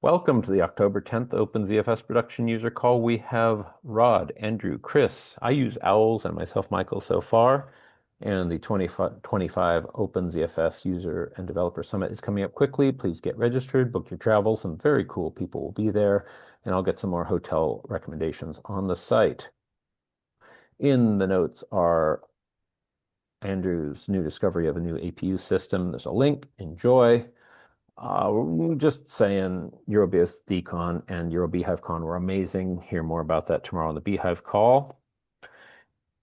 Welcome to the October 10th OpenZFS production user call. We have Rod, Andrew, Chris. I use Owls and myself, Michael, so far. And the 2025 OpenZFS user and developer summit is coming up quickly. Please get registered, book your travel. Some very cool people will be there. And I'll get some more hotel recommendations on the site. In the notes are Andrew's new discovery of a new APU system. There's a link. Enjoy. Just saying EuroBSDCon and EuroBeehiveCon were amazing. Hear more about that tomorrow on the Beehive call.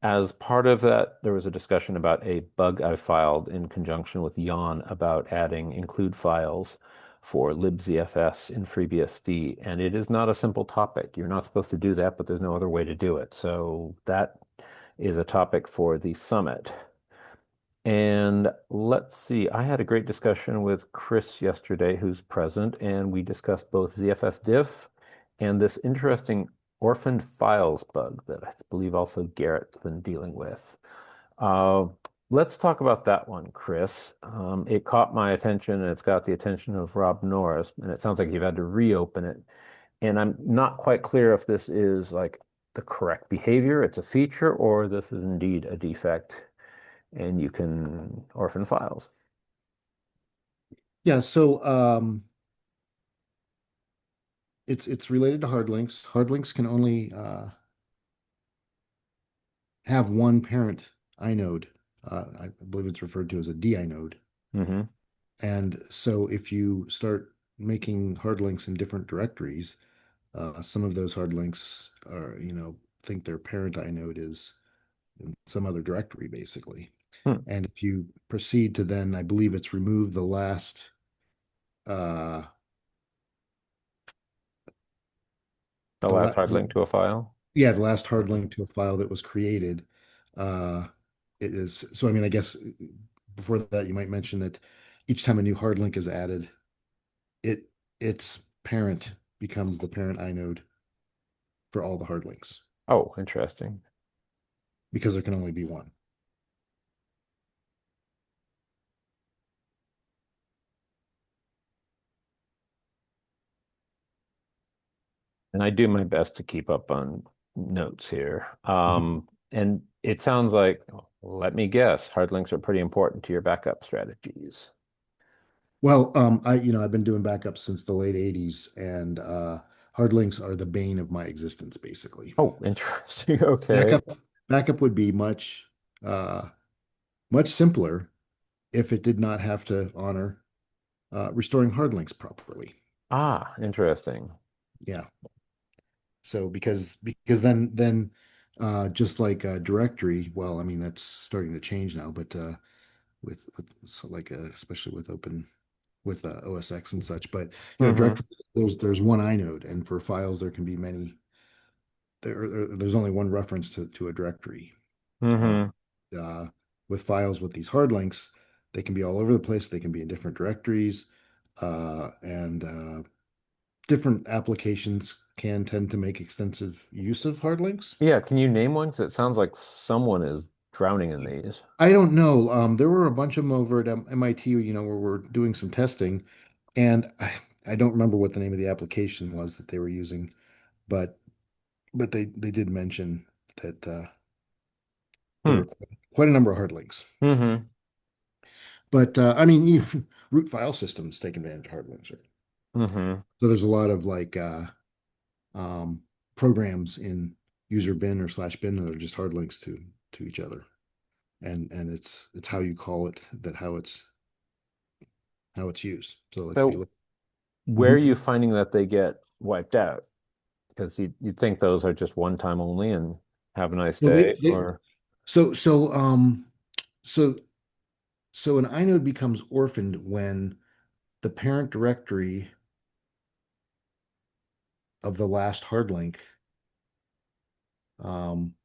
As part of that, there was a discussion about a bug I filed in conjunction with Jan about adding include files for libzfs in FreeBSD, and it is not a simple topic. You're not supposed to do that, but there's no other way to do it. So that is a topic for the summit. And let's see, I had a great discussion with Chris yesterday, who's present, and we discussed both ZFS diff and this interesting orphaned files bug that I believe also Garrett's been dealing with. Uh, let's talk about that one, Chris. It caught my attention and it's got the attention of Rob Norris, and it sounds like you've had to reopen it. And I'm not quite clear if this is like the correct behavior, it's a feature, or this is indeed a defect and you can orphan files. Yeah, so it's related to hard links. Hard links can only have one parent inode. I believe it's referred to as a dinode. Mm-hmm. And so if you start making hard links in different directories, some of those hard links are, think their parent inode is in some other directory, basically. Hmm. And if you proceed to then, I believe it's remove the last uh The the, last la hard the link to a file. yeah, the last hard Okay. link to a file that was created. It is so. I mean, I guess before that, you might mention that each time a new hard link is added, it its parent becomes the parent inode for all the hard links Oh, interesting. because there can only be one. And I do my best to keep up on notes here. Mhm. And it sounds like, let me guess, hard links are pretty important to your backup strategies. Well, I've been doing backups since the late '80s, and hard links are the bane of my existence, basically. Oh, interesting. Okay. Backup backup would be uh, much simpler if it did not have to honor restoring hard links properly. Ah, interesting. Yeah. So because then just like a directory, well, I mean that's starting to change now, but with so like especially with open with OS X and such, but Mm-hmm. directory there's one inode, and for files there can be many. There's only one reference to a directory. Uh, Mm-hmm. uh, with files with these hard links, they can be all over the place. They can be in different directories, and different applications can tend to make extensive use of hard links. Yeah, can you name one? 'Cause it sounds like someone is drowning in these. I don't know. There were a bunch of them over at MIT, where we're doing some testing, and I don't remember what the name of the application was that they were using, but they did mention that there Hmm. were quite a number of hard links. Mm-hmm. But I mean, root file systems take advantage of hard links, right? Mm-hmm. So there's a lot of like um, programs in user bin or slash bin that are just hard links to each other, and it's how you call it that how it's used. So like if you So look, where are Mhm. you finding that they get wiped out? Because you'd think those are just one time only and have a nice Well, day, or so so so so an inode becomes orphaned when the parent directory of the last hard link, um,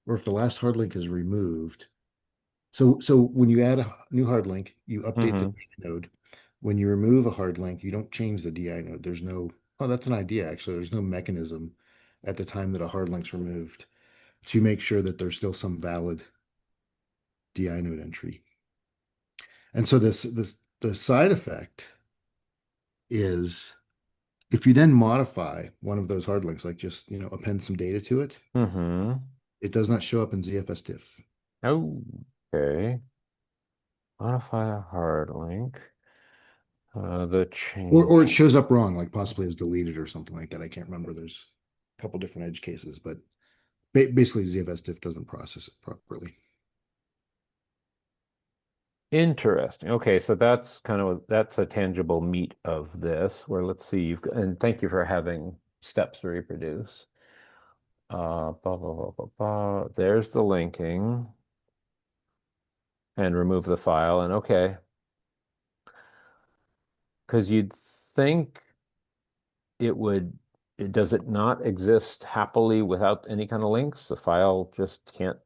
or if the last hard link is removed. So when you add a new hard link, you update the hmm DI node. When you remove a hard link, you don't change the DI node. Oh, that's an idea actually. There's no mechanism at the time that a hard link's removed to make sure that there's still some valid DI node entry. And so this the side effect is If you then modify one of those hard links, like just, append some data to it, Mm-hmm. it does not show up in ZFS diff. Oh, okay. Modify a hard link. The change. Or it shows up wrong, like possibly as deleted or something like that. I can't remember. There's a couple different edge cases, but basically ZFS diff doesn't process it properly. Interesting. Okay, so that's a tangible meat of this. Where let's see, and thank you for having steps to reproduce. Blah, blah, blah, blah, blah. There's the linking, and remove the file. And okay, because you'd think does it not exist happily without any kind of links? The file just can't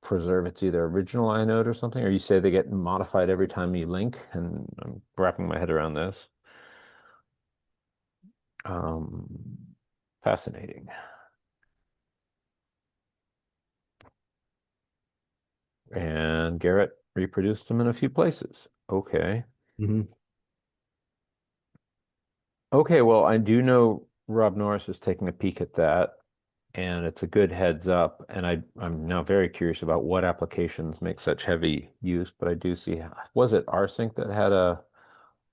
preserve its either original inode or something, or you say they get modified every time you link, and I'm wrapping my head around this. Um, Fascinating. And Garrett reproduced them in a few places. Okay. Hmm. Okay, well, I do know Rob Norris is taking a peek at that, and it's a good heads up. And I'm now very curious about what applications make such heavy use, but I do see, was it rsync that had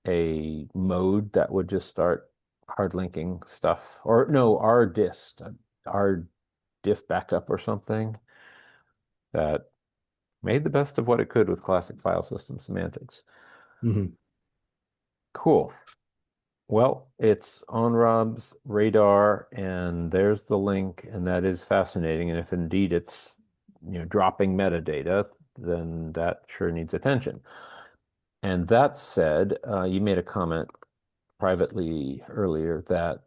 a mode that would just start hard linking stuff? Or no, rdist, our diff backup or something that made the best of what it could with classic file system semantics. Hmm. Cool. Well, it's on Rob's radar, and there's the link, and that is fascinating. And if indeed it's, dropping metadata, then that sure needs attention. And that said, you made a comment privately earlier that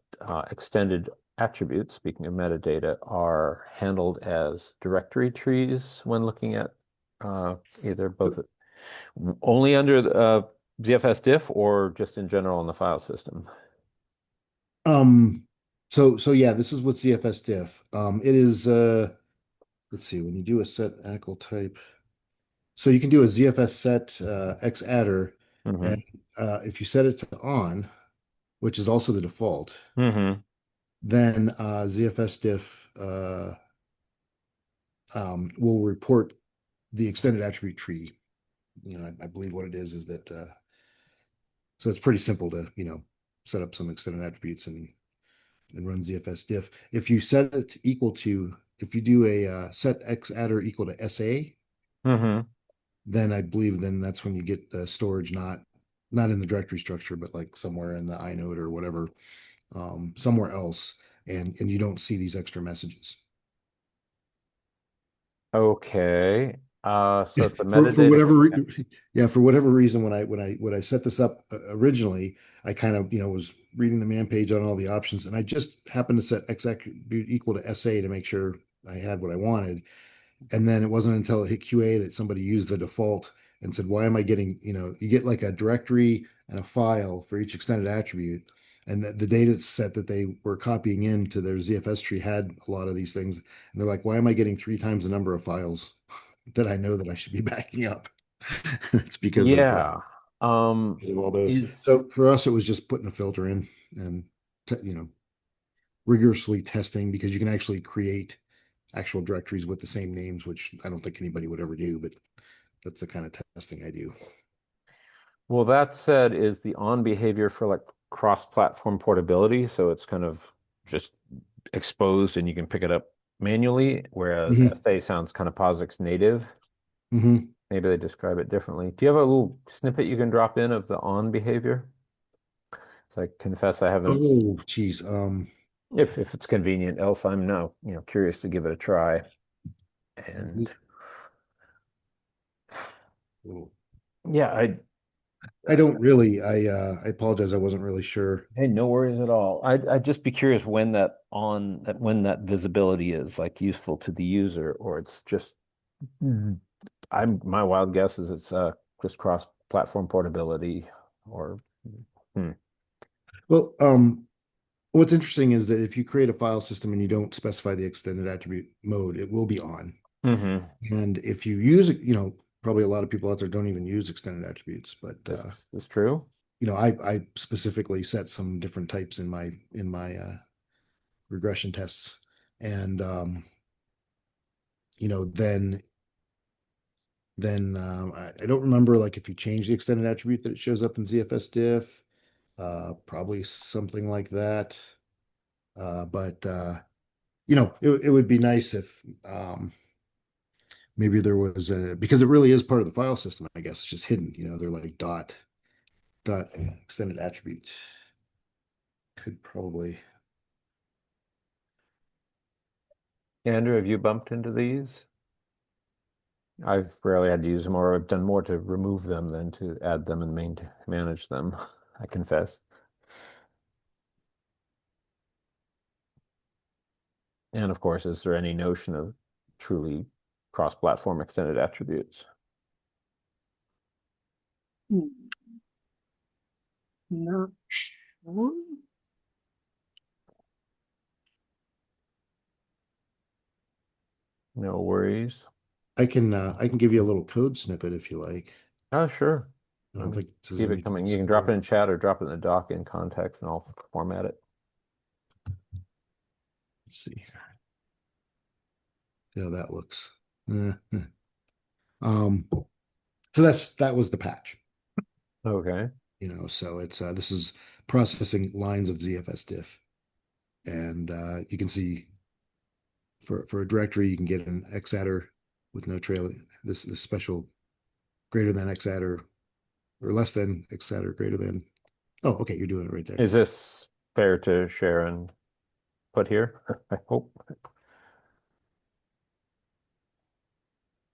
extended attributes, speaking of metadata, are handled as directory trees when looking at either both only under the ZFS diff or just in general in the file system. Um, so yeah, this is with ZFS diff. It is let's see, when you do a set ACL type, so you can do a ZFS set X adder, and Hmm. if you set it to on, which is also the default, Hmm. then ZFS diff will report the extended attribute tree. I believe what it is that so it's pretty simple to, set up some extended attributes and run ZFS diff. If you set it equal to, if you do a set X adder equal to SA, Hmm. then I believe then that's when you get the storage not in the directory structure, but like somewhere in the inode or whatever, somewhere else, and you don't see these extra messages. Okay. So it's a For metadata. whatever yeah, for whatever reason, when I set this up originally, I kind of was reading the man page on all the options, and I just happened to set X attribute equal to SA to make sure I had what I wanted. And then it wasn't until it hit QA that somebody used the default and said, why am I getting, you get like a directory and a file for each extended attribute. And the data set that they were copying into their ZFS tree had a lot of these things. And they're like, why am I getting three times the number of files that I know that I should be backing up? It's Yeah. because of all those. Is So for us, it was just putting a filter in and, rigorously testing because you can actually create actual directories with the same names, which I don't think anybody would ever do, but that's the kind of testing I do. Well, that said, is the on behavior for like cross-platform portability, so it's kind of just exposed and you can pick it up manually, whereas Hmm. FA sounds kind of POSIX native. Hmm. Maybe they describe it differently. Do you have a little snippet you can drop in of the on behavior? So I confess I haven't, Oh, geez. if it's convenient, else I'm now, curious to give it a try. And Oh. yeah, I don't really. I apologize. I wasn't really sure. hey, no worries at all. I'd just be curious when that visibility is like useful to the user, or it's just Mhm. My wild guess is it's just cross-platform portability or hmm. Well, what's interesting is that if you create a file system and you don't specify the extended attribute mode, it will be on. Hmm. And if you use it, probably a lot of people out there don't even use extended attributes, but This is true. I specifically set some different types in my regression tests, and you know, then I don't remember like if you change the extended attribute that it shows up in ZFS diff, probably something like that. But it would be nice if maybe there was a because it really is part of the file system, I guess. It's just hidden, they're like dot extended attribute. Could probably. Andrew, have you bumped into these? I've rarely had to use them, or I've done more to remove them than to add them and manage them, I confess. And of course, is there any notion of truly cross-platform extended attributes? Hmm, Not sure. No worries. I can give you a little code snippet if you like. Oh, sure. I don't think this is Keep it anything coming. You can drop super. it in chat or drop it in the doc in context, and I'll format it. Let's see how that looks. Eh, eh. Um, so that was the patch. Okay. So it's this is processing lines of ZFS diff, and you can see for a directory you can get an xadder with no trail. This special greater than xadder or less than xadder greater than. Oh, okay, you're doing it right there. Is this fair to share and put here? I hope.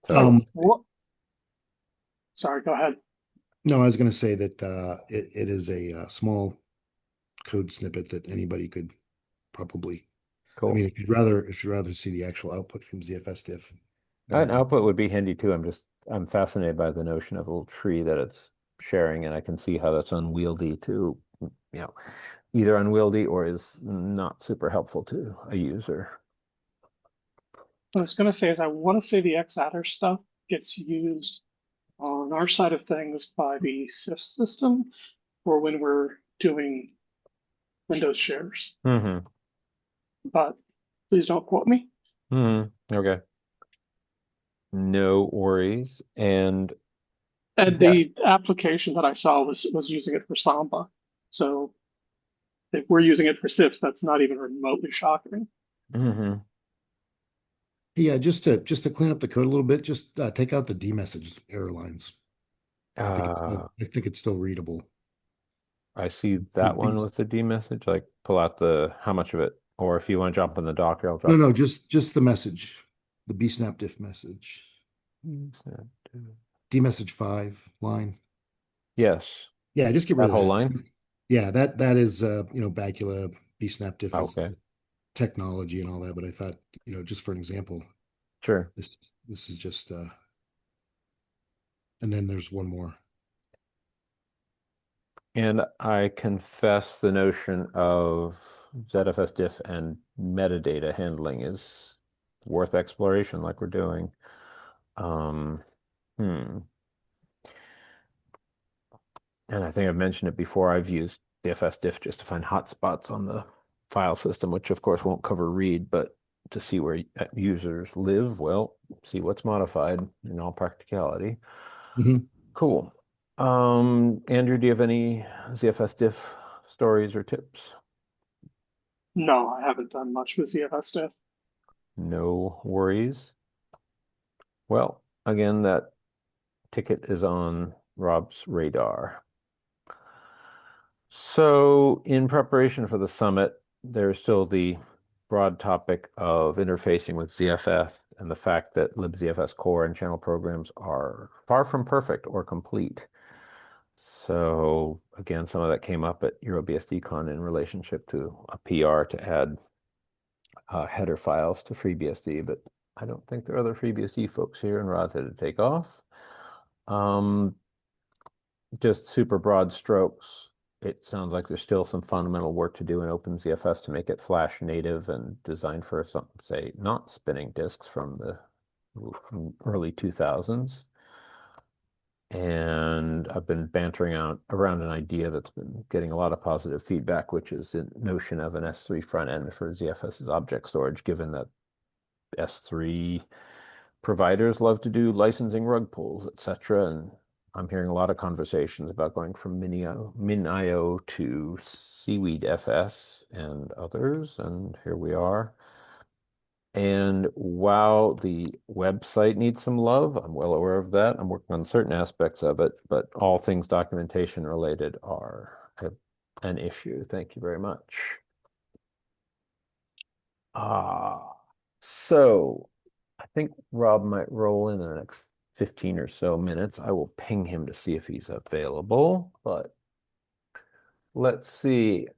So So, what? Sorry, go ahead. No, I was going to say that it is a small code snippet that anybody could probably. I mean, cool. if you'd rather see the actual output from ZFS diff, I An don't know. output would be handy too. I'm fascinated by the notion of a little tree that it's sharing, and I can see how that's unwieldy to, either unwieldy or is not super helpful to a user. What I was going to say is I want to say the xadder stuff gets used on our side of things by the SIF system or when we're doing Windows shares. Mm-hmm. But please don't quote me. Mm-hmm. Okay. No worries. And And yeah. the application that I saw was using it for Samba. So if we're using it for SIFs, that's not even remotely shocking. Mm-hmm. Yeah, just to clean up the code a little bit, just take out the demessage error lines. I think it's still readable. I see These- that one these- with the D message. Like pull out how much of it, or if you want to jump in the docker, I'll No, drop no, it. just the message, the bsnap diff message, demessage 5 line. Yes, Yeah, just get rid that of whole that. line. Yeah, that is Bacula bsnap diff is Okay, the technology and all that, but I thought, just for an example, sure. this this is just and then there's one more. And I confess the notion of ZFS diff and metadata handling is worth exploration, like we're doing. Um, hmm. And I think I've mentioned it before. I've used DFS diff just to find hotspots on the file system, which of course won't cover read, but to see where users live, well, see what's modified in all practicality. Mhm. Cool. Andrew, do you have any ZFS diff stories or tips? No, I haven't done much with ZFS stuff. No worries. Well, again, that ticket is on Rob's radar. So, in preparation for the summit, there's still the broad topic of interfacing with ZFS and the fact that libzfs core and channel programs are far from perfect or complete. So, again, some of that came up at EuroBSDCon in relationship to a PR to add header files to FreeBSD, but I don't think there are other FreeBSD folks here, and Rod had to take off. Um, just super broad strokes. It sounds like there's still some fundamental work to do in OpenZFS to make it Flash native and designed for some, say, not spinning disks from the early 2000s. And I've been bantering out around an idea that's been getting a lot of positive feedback, which is the notion of an S3 front end for ZFS's object storage, given that S3 providers love to do licensing rug pulls, etc. And I'm hearing a lot of conversations about going from MinIO to SeaweedFS and others, and here we are. And while the website needs some love, I'm well aware of that. I'm working on certain aspects of it, but all things documentation related are an issue. Thank you very much. So I think Rob might roll in the next 15 or so minutes. I will ping him to see if he's available, but let's see.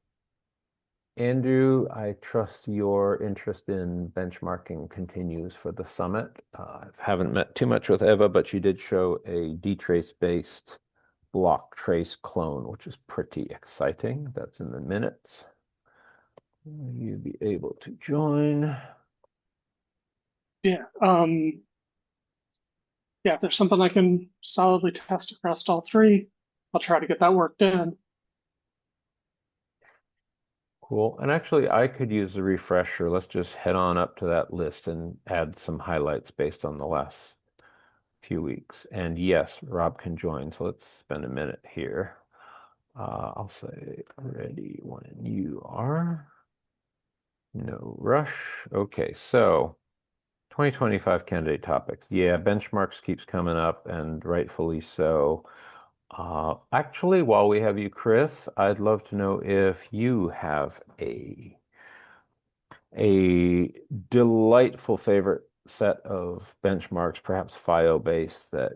Andrew, I trust your interest in benchmarking continues for the summit. I haven't met too much with Eva, but she did show a dtrace-based block trace clone, which is pretty exciting. That's in the minutes. Will you be able to join? Yeah. Yeah, if there's something I can solidly test across all three, I'll try to get that worked in. Cool. And actually, I could use a refresher. Let's just head on up to that list and add some highlights based on the last few weeks. And yes, Rob can join. So let's spend a minute here. I'll say ready when you are. No rush. Okay, so 2025 candidate topics. Yeah, benchmarks keeps coming up, and rightfully so. Actually, while we have you, Chris, I'd love to know if you have a delightful favorite set of benchmarks, perhaps FIO based, that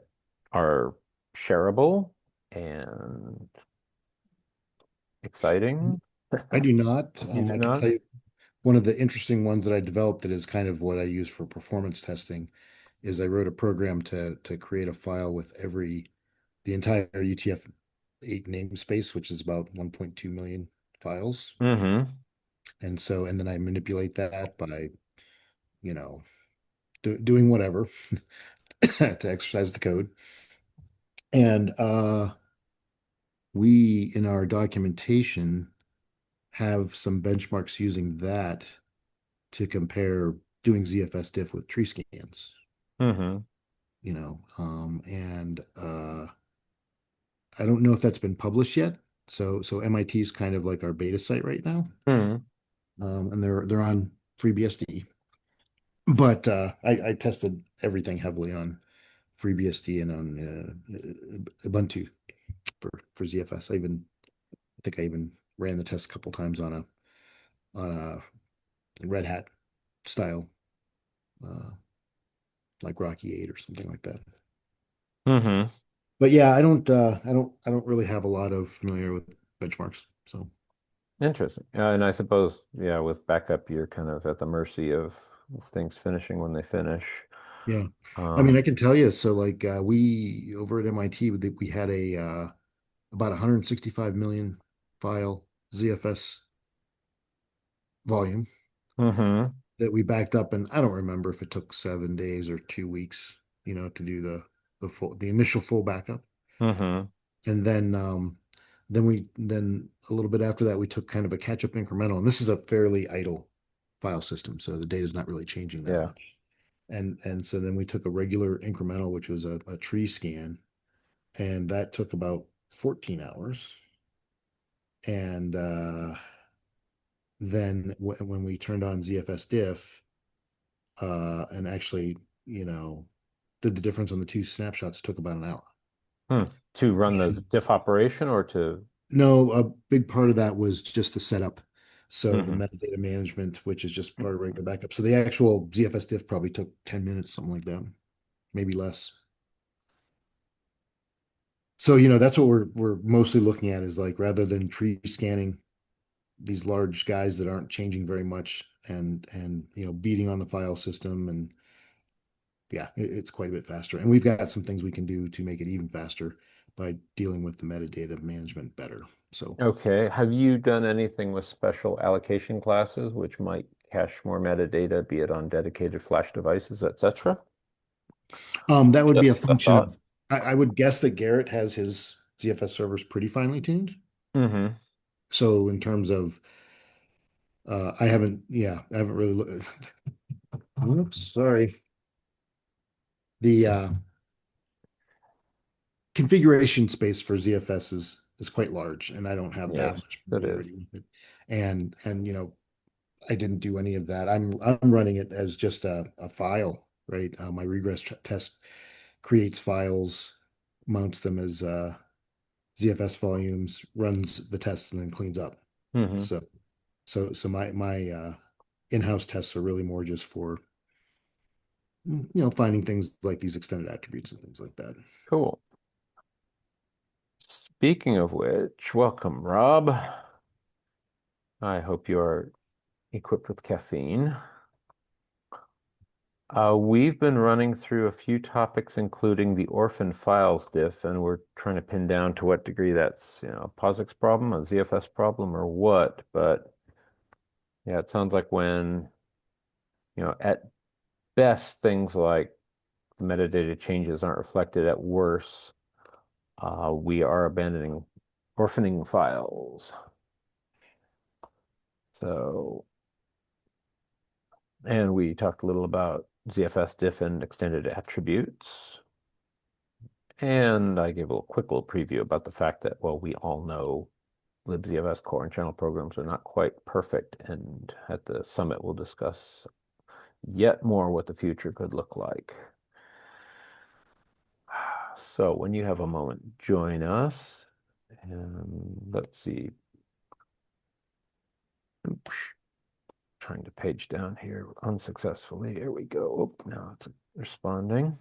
are shareable and exciting. I do not. You do I can not? tell you one of the interesting ones that I developed that is kind of what I use for performance testing is I wrote a program to create a file with the entire UTF-8 namespace, which is about 1.2 million files. Mm-hmm. And then I manipulate that by, you know, doing whatever to exercise the code. And we, in our documentation, have some benchmarks using that to compare doing ZFS diff with tree scans, Mm-hmm. and I don't know if that's been published yet. So MIT is kind of like our beta site right now, Mm-hmm. and they're on FreeBSD. But I tested everything heavily on FreeBSD and on Ubuntu for ZFS. I think I even ran the test a couple times on a Red Hat style, uh, like Rocky 8 or something like that. Mm-hmm. But yeah, I don't really have a lot of familiar with benchmarks. So Interesting. And I suppose, yeah, with backup, you're kind of at the mercy of things finishing when they finish. yeah, I mean, Um, I can tell you. So like we over at MIT, we had a about 165 million file ZFS volume mm-hmm. that we backed up, and I don't remember if it took 7 days or 2 weeks, to do the initial full backup. Mm-hmm. And then a little bit after that, we took kind of a catch-up incremental. And this is a fairly idle file system, so the data is not really changing that Yeah. much. And so then we took a regular incremental, which was a tree scan, and that took about 14 hours. And then when we turned on ZFS diff, and actually, you know, did the difference on the two snapshots, took about an hour. Hmm. To run the And diff operation or to. no, a big part of that was just the setup. So the Mm-hmm. metadata management, which is just part of regular backup. So the actual ZFS diff probably took 10 minutes, something like that, maybe less. So, that's what we're mostly looking at is like rather than tree scanning these large guys that aren't changing very much and beating on the file system, and yeah, it's quite a bit faster. And we've got some things we can do to make it even faster by dealing with the metadata management better. So Okay. Have you done anything with special allocation classes, which might cache more metadata, be it on dedicated flash devices, etc.? that would be a Just a function thought. I would guess that Garrett has his ZFS servers pretty finely tuned. Mm-hmm. So in terms of, I haven't really looked. Oops, sorry. The configuration space for ZFS is quite large, and I don't have that Yes, much that is. familiarity with it. And I didn't do any of that. I'm running it as just a file, right? My regress test creates files, mounts them as ZFS volumes, runs the tests, and then cleans up. Mm-hmm. So my in-house tests are really more just for finding things like these extended attributes and things like that. Cool. Speaking of which, welcome, Rob. I hope you are equipped with caffeine. We've been running through a few topics, including the orphan files diff, and we're trying to pin down to what degree that's, a POSIX problem, a ZFS problem, or what. But yeah, it sounds like when, at best, things like metadata changes aren't reflected. At worst, we are abandoning orphaning files. So, and we talked a little about ZFS diff and extended attributes. And I gave a quick little preview about the fact that, well, we all know libzfs core and channel programs are not quite perfect. And at the summit, we'll discuss yet more what the future could look like. So when you have a moment, join us. And let's see. Oops. Trying to page down here unsuccessfully. Here we go. Oh, now it's responding.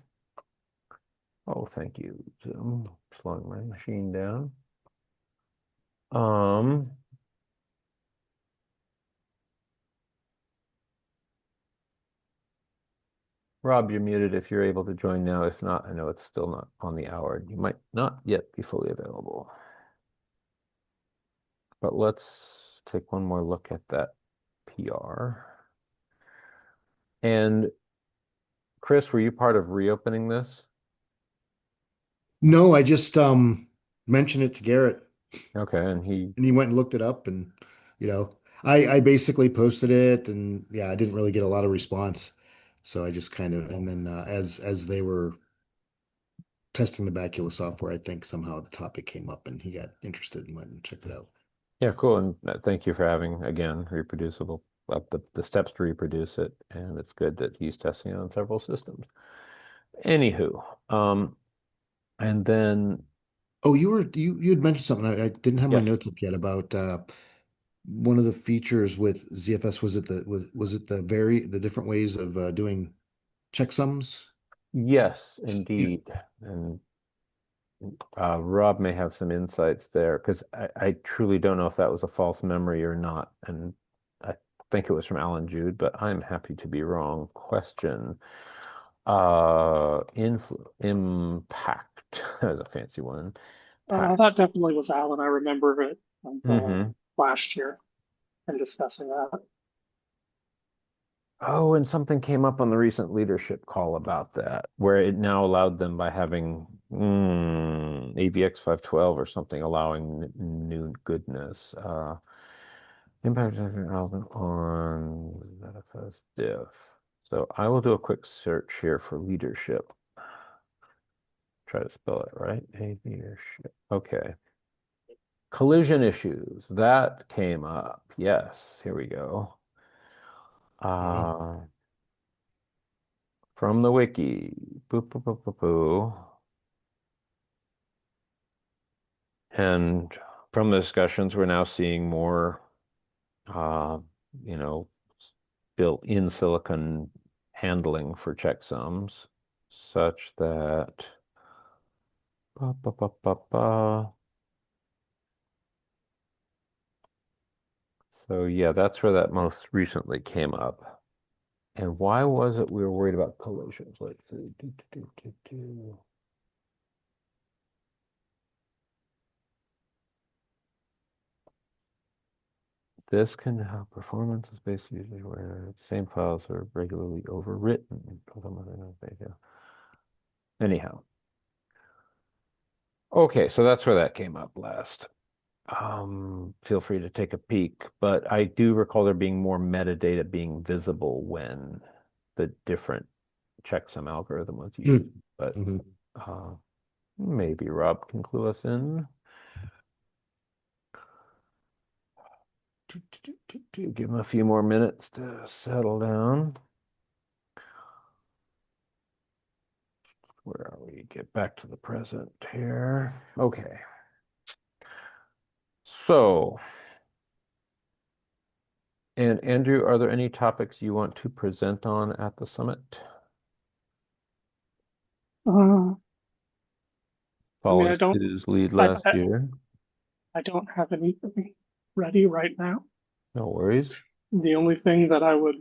Oh, thank you, Zoom. Slowing my machine down. Um, Rob, you're muted if you're able to join now. If not, I know it's still not on the hour. You might not yet be fully available. But let's take one more look at that PR. And Chris, were you part of reopening this? No, I just mentioned it to Garrett, Okay, and he, and he went and looked it up, and you know, I basically posted it, and yeah, I didn't really get a lot of response, so I just kind of, and then as they were testing the Bacula software, I think somehow the topic came up, and he got interested and went and checked it out. yeah, cool. And thank you for having, again, reproducible, the steps to reproduce it. And it's good that he's testing it on several systems. Anywho, and then, Oh, you had mentioned something. I didn't have my yes, notes up yet about one of the features with ZFS. Was it the different ways of doing checksums? yes, Yeah. indeed. And Rob may have some insights there because I truly don't know if that was a false memory or not. And I think it was from Alan Jude, but I'm happy to be wrong. Question. Influ impact as a fancy one. Pact. That definitely was Alan. I remember it Mm-hmm. last year and discussing that. Oh, and something came up on the recent leadership call about that, where it now allowed them by having AVX 512 or something, allowing new goodness. Impact on ZFS diff. So I will do a quick search here for leadership. Try to spell it right. Leadership. Okay. Collision issues. That came up. Yes, here we go. Wow. Uh, from the wiki. Boo, boo, boo, boo, boo. And from the discussions, we're now seeing more, uh, you know, built-in silicon handling for checksums, such that. Ba, ba, ba, ba, ba. So yeah, that's where that most recently came up. And why was it we were worried about collisions? Let's see. This can have performance is based usually where the same files are regularly overwritten. Anyhow, Okay, so that's where that came up last. Feel free to take a peek, but I do recall there being more metadata being visible when the different checksum algorithm was used. But Mhm. uh, maybe Rob can clue us in. Give him a few more minutes to settle down. Where are we? Get back to the present here. Okay. So, and Andrew, are there any topics you want to present on at the summit? Uh, I mean, Following Stu's lead I, last I, year. I don't have anything ready right now. No worries. The only thing that I would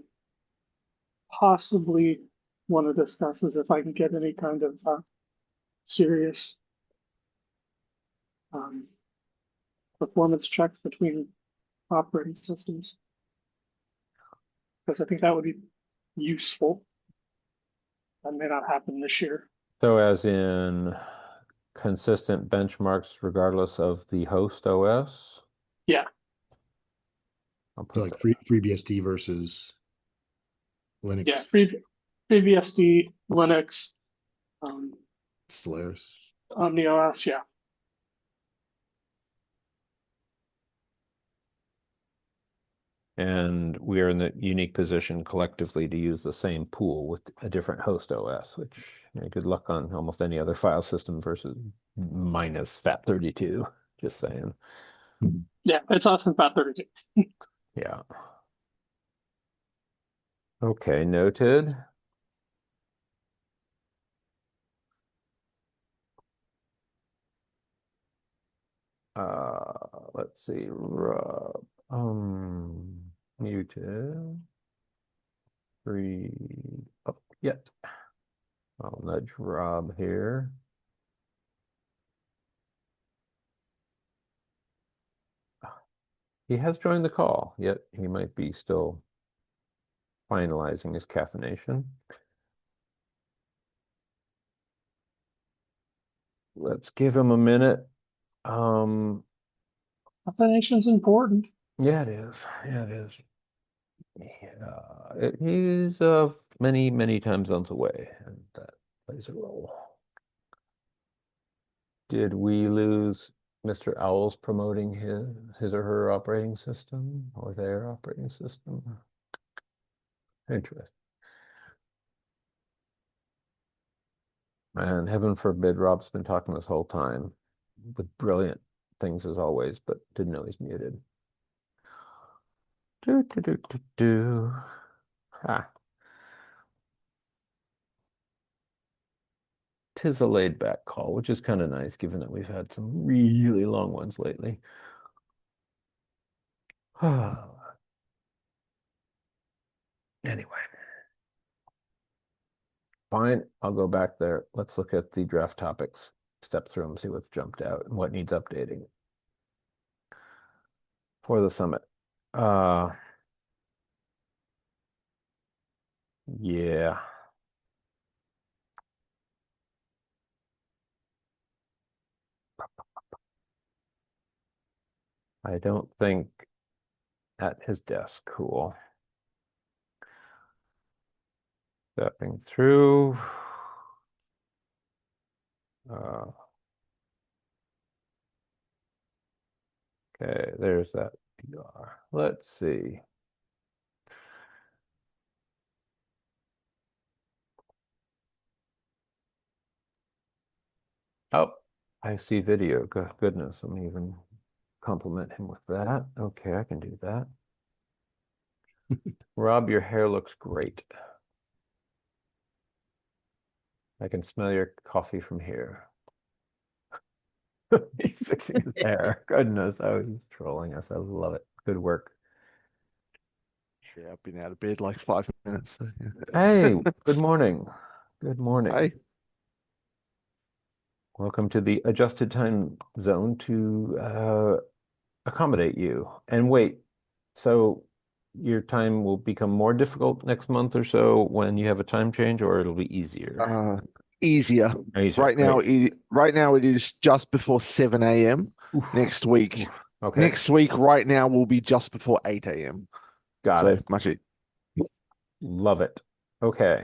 possibly want to discuss is if I can get any kind of serious um, performance checks between operating systems, because I think that would be useful. That may not happen this year. So as in consistent benchmarks regardless of the host OS? Yeah, I'll So put like that. FreeBSD versus yeah. Linux FreeBSD, Linux, um, Solaris. OmniOS, yeah. And we are in the unique position collectively to use the same pool with a different host OS, which good luck on almost any other file system versus minus FAT32. Just saying. Yeah, it's awesome about 32. Yeah. Okay, noted. Let's see, Rob. Muted. Free up yet. I'll nudge Rob here. He has joined the call, yet he might be still finalizing his caffeination. Let's give him a minute. Um, Combination's important. yeah, it is. Yeah, it is. He's many, many time zones away, and that plays a role. Did we lose Mr. Owl's promoting his or her operating system or their operating system? Interesting. And heaven forbid Rob's been talking this whole time with brilliant things as always, but didn't know he's muted. Do, do, do, do, do. Ha. Tis a laid back call, which is kind of nice given that we've had some really long ones lately. Anyway, fine. I'll go back there. Let's look at the draft topics, step through them, see what's jumped out and what needs updating for the summit. Uh, yeah. I don't think at his desk. Cool. Stepping through. Uh, okay, there's that PR. Let's see. Oh, I see video. Goodness, let me even compliment him with that. Okay, I can do that. Rob, your hair looks great. I can smell your coffee from here. He's fixing his hair. Goodness, I was trolling us. I love it. Good work. Yeah, I've been out of bed like 5 minutes. So, Hey, yeah. good morning. Good morning. Hey, Welcome to the adjusted time zone to accommodate you. And wait, so your time will become more difficult next month or so when you have a time change, or it'll be easier? uh, easier. Easier. Right now, Great. it is just before 7 a.m. Oof. Next week. Oof. Okay. Next week, right now, will be just before 8 a.m. Got So it. much it. Love it. Okay.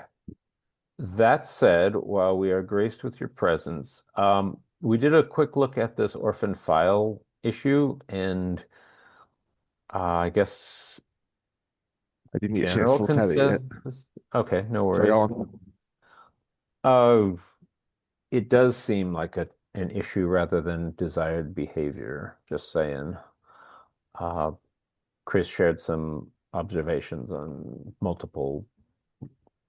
That said, while we are graced with your presence, we did a quick look at this orphan file issue, and I guess I didn't get a chance general to look at it yet. consensus. Okay, no So go worries. on. Uh, it does seem like an issue rather than desired behavior. Just saying. Uh, Chris shared some observations on multiple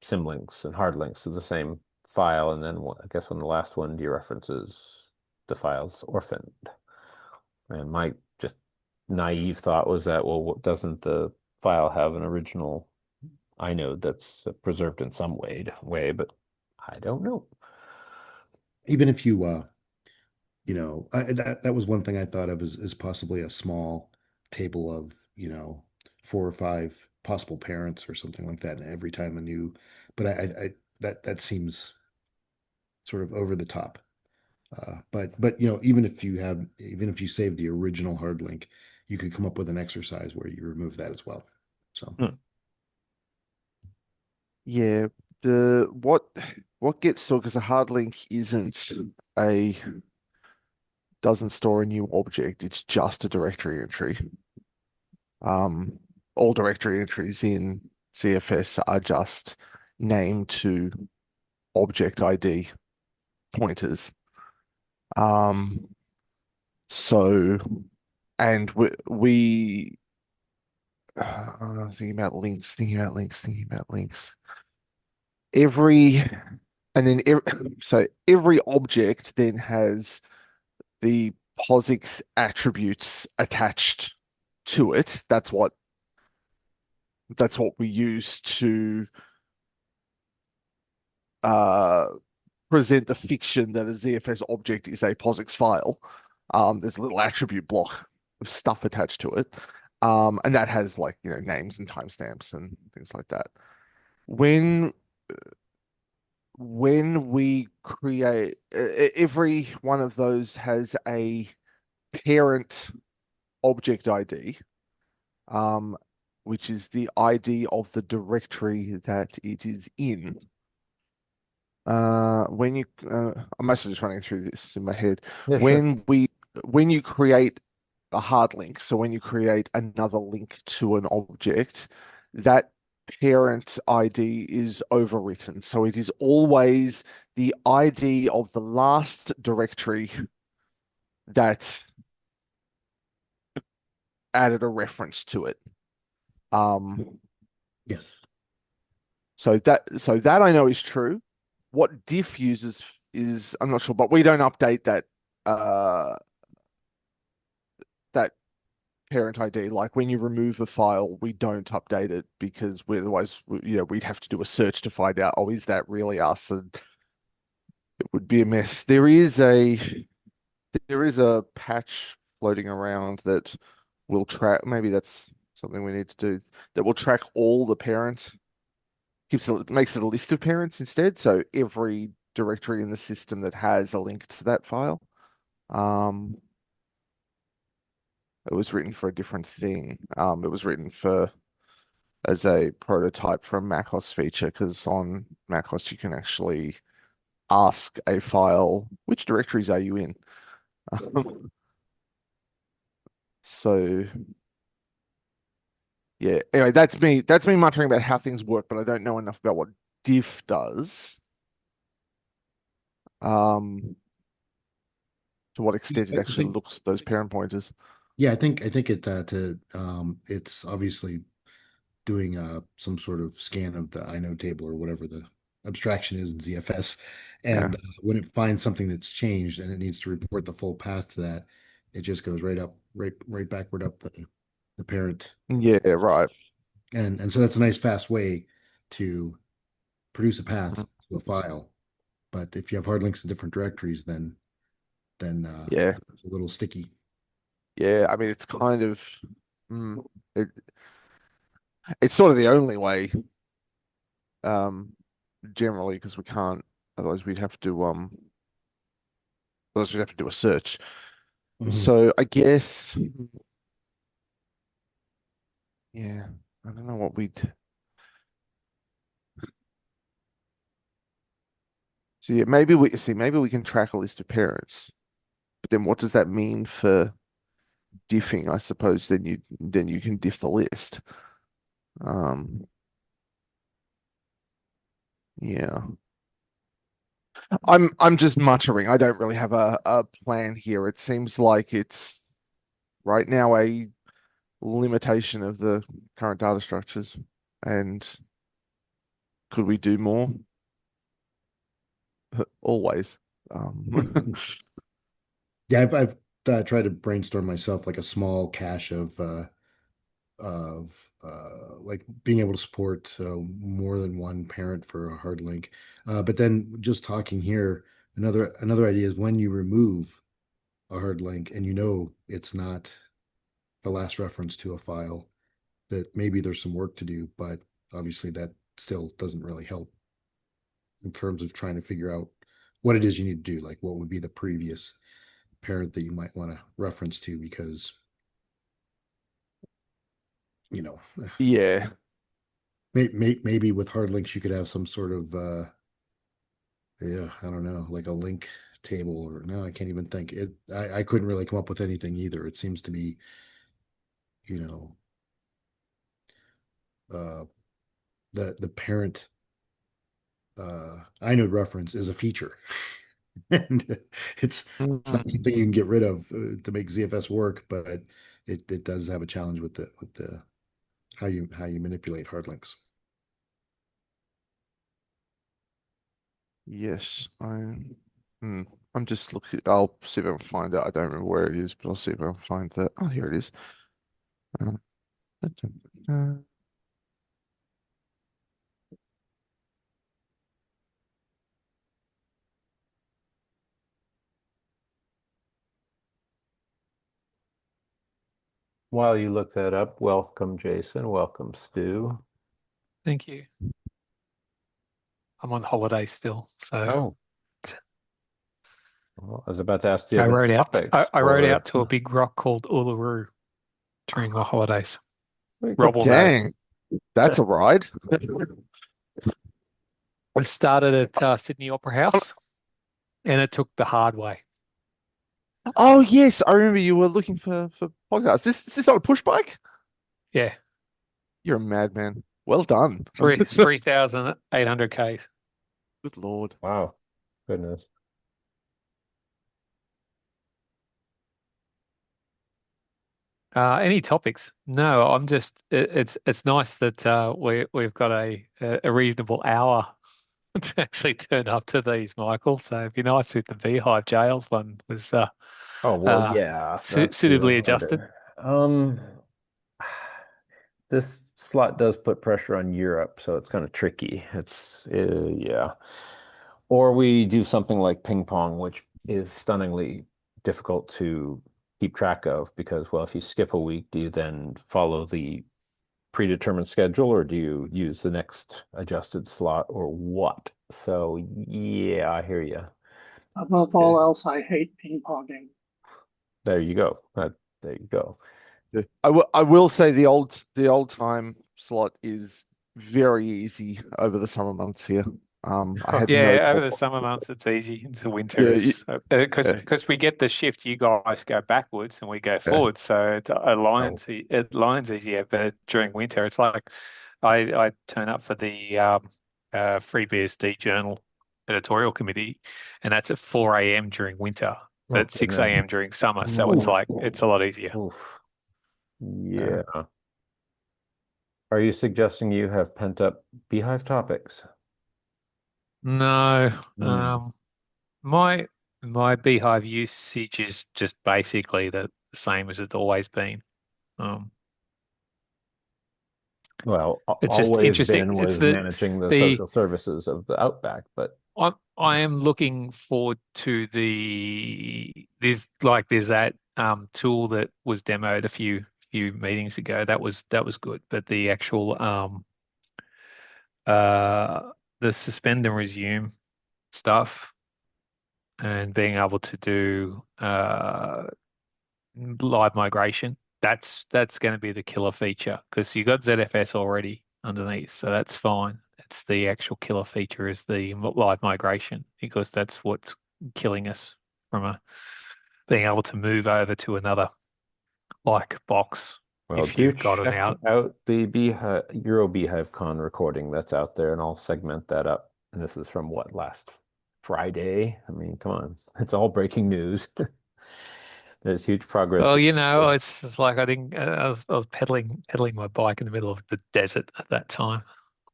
symlinks and hard links to the same file, and then I guess on the last one, dereferences the file's orphaned. And my just naive thought was that, well, doesn't the file have an original inode that's preserved in some way, but I don't know. Even if you that was one thing I thought of as possibly a small table of, 4 or 5 possible parents or something like that. And every time a new, but I that seems sort of over the top. But even if you save the original hard link, you could come up with an exercise where you remove that as well. So Hmm. Yeah, the what gets stored because a hard link isn't a doesn't store a new object. It's just a directory entry. Um, all directory entries in CFS are just named to object ID pointers. Um, so, and thinking about links. Every, and then so every object then has the POSIX attributes attached to it. That's what we use to uh, present the fiction that a ZFS object is a POSIX file. There's a little attribute block of stuff attached to it. And that has like, names and timestamps and things like that. When we create every one of those has a parent object ID, um, which is the ID of the directory that it is in. I'm mostly just running through this in my head. Yeah, sure. When you create a hard link, so when you create another link to an object, that parent ID is overwritten. So it is always the ID of the last directory that added a reference to it. yes. So that I know is true. What diff uses is I'm not sure, but we don't update that parent ID. Like when you remove a file, we don't update it because otherwise, we'd have to do a search to find out, oh, is that really us? And it would be a mess. There is a patch floating around that will track. Maybe that's something we need to do. That will track all the parent. Makes it a list of parents instead. So every directory in the system that has a link to that file. It was written for a different thing. It was written as a prototype for a macOS feature because on macOS you can actually ask a file, which directories are you in? So yeah, anyway, that's me. That's me muttering about how things work, but I don't know enough about what diff does. To what extent it I actually think looks at those parent pointers. Yeah, I think it's obviously doing some sort of scan of the inode table or whatever the abstraction is in ZFS. Yeah. And when it finds something that's changed and it needs to report the full path to that, it just goes right backward up the parent. Yeah, right. And so that's a nice fast way to produce a path Mhm. to a file. But if you have hard links in different directories, then Yeah. it's a little sticky. Yeah. I mean, it's kind of mm, it, it's sort of the only way, um, generally, because we can't. Otherwise we'd have to do a search. Mhm. So I guess, yeah, I don't know what we'd. So yeah, maybe we can track a list of parents, but then what does that mean for diffing? I suppose then you can diff the list. Um, yeah. I'm just muttering. I don't really have a plan here. It seems like it's right now a limitation of the current data structures. And could we do more? Always. Um, Yeah, I've tried to brainstorm myself like a small cache of like being able to support more than one parent for a hard link. But then just talking here, another idea is when you remove a hard link and you know it's not the last reference to a file, that maybe there's some work to do, but obviously that still doesn't really help in terms of trying to figure out what it is you need to do, like what would be the previous parent that you might want to reference to, because you know, yeah. maybe with hard links you could have some sort of yeah, I don't know, like a link table, or no, I can't even think it. I couldn't really come up with anything either. It seems to be, you know, uh the parent inode reference is a feature. And it's not something you Mm, can get rid of to make ZFS work, but it does have a challenge with the how you manipulate hard links. yes. Hmm, I'm just looking. I'll see if I can find it. I don't remember where it is, but I'll see if I can find that. Oh, here it is. Uh, While you look that up, welcome Jason, welcome Stu. Thank you. I'm on holiday still, so Oh, well, I was about to ask, do you have any I, topics I rode for? out to a big rock called Uluru during the holidays. Very cool. Rob will know. Dang, that's a ride. I started at Sydney Opera House, and it took the hard way. Oh yes, I remember you were looking for podcasts. This is this on a push bike? Yeah, You're a madman. Well done. 3,800 Ks. Good Lord. Wow, goodness. Any topics? No, I'm just. It's nice that we've got a reasonable hour to actually turn up to these, Michael. So it'd be nice if the Beehive Jails one was Oh, well, uh, yeah, that's even suitably adjusted. harder. This slot does put pressure on Europe, so it's kind of tricky. Yeah. Or we do something like ping pong, which is stunningly difficult to keep track of because, well, if you skip a week, do you then follow the predetermined schedule or do you use the next adjusted slot or what? So, yeah, I hear you. Above Yeah. all else, I hate ping ponging. There you go. There you go. Yeah. I will say the old time slot is very easy over the summer months here. I had no Yeah, over the problem. summer months it's easy. Into the winter Yeah, is yeah, because we get the shift. You guys go backwards and we go yeah. forwards, so Oh, it aligns easier. But during winter, it's like I turn up for the FreeBSD Journal editorial committee, and that's at 4 a.m. during winter, but oh it's 6 goodness. a.m. during summer. So it's Oof. like it's a lot easier. Oof. Yeah. Yeah. Are you suggesting you have pent up beehive topics? No, Hmm. my my Beehive usage is just basically the same as it's always been. Um, Well, it's just always interesting. been It's was managing the the social services of the Outback, but I am looking forward to there's that tool that was demoed a few meetings ago. That was good, but the actual uh the suspend and resume stuff and being able to do live migration. That's going to be the killer feature because you got ZFS already underneath, so that's fine. It's the actual killer feature is the live migration because that's what's killing us from being able to move over to another like box Well, if do you've got an check out. out the Beehive, Euro BeehiveCon recording that's out there, and I'll segment that up. And this is from what, last Friday? I mean, come on, it's all breaking news. There's huge progress. Well, it's just like I didn't. I was pedaling my bike in the middle of the desert at that time.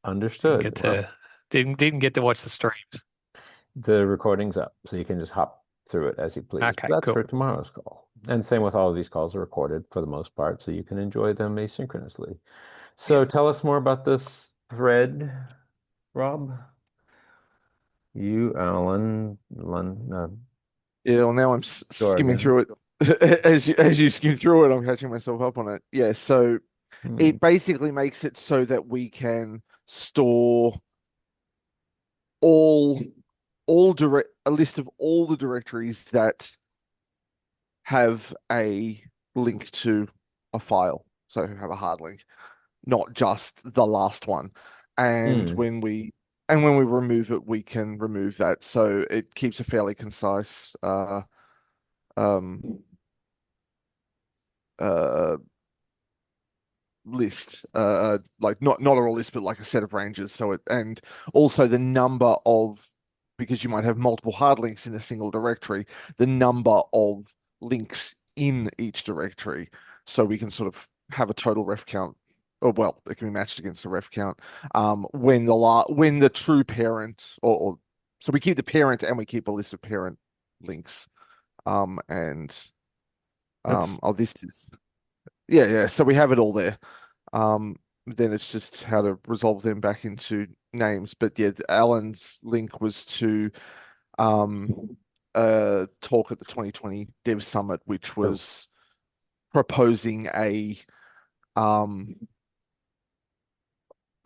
Didn't Understood. get Well, to didn't get to watch the streams. the recording's up, so you can just hop through it as you please. Okay, That's for cool. tomorrow's call. And same with all of these calls are recorded for the most part, so you can enjoy them asynchronously. So tell us more about this thread, Rob. You, Alan, Yeah, well, now I'm skimming Jordan. through it. As you skim through it, I'm catching myself up on it. Yeah, so Hmm. it basically makes it so that we can store all a list of all the directories that have a link to a file. So have a hard link, not just the last one. And Hmm. when we remove it, we can remove that. So it keeps a fairly concise um uh list, like not a raw list, but like a set of ranges. So and also the number of, because you might have multiple hard links in a single directory, the number of links in each directory. So we can sort of have a total ref count, or well, it can be matched against the ref count. When the true parent, or so we keep the parent and we keep a list of parent links. And That's oh, this is yeah. So we have it all there. Um, then it's just how to resolve them back into names. But yeah, Alan's link was to talk at the 2020 Dev Summit, which oh, was proposing a um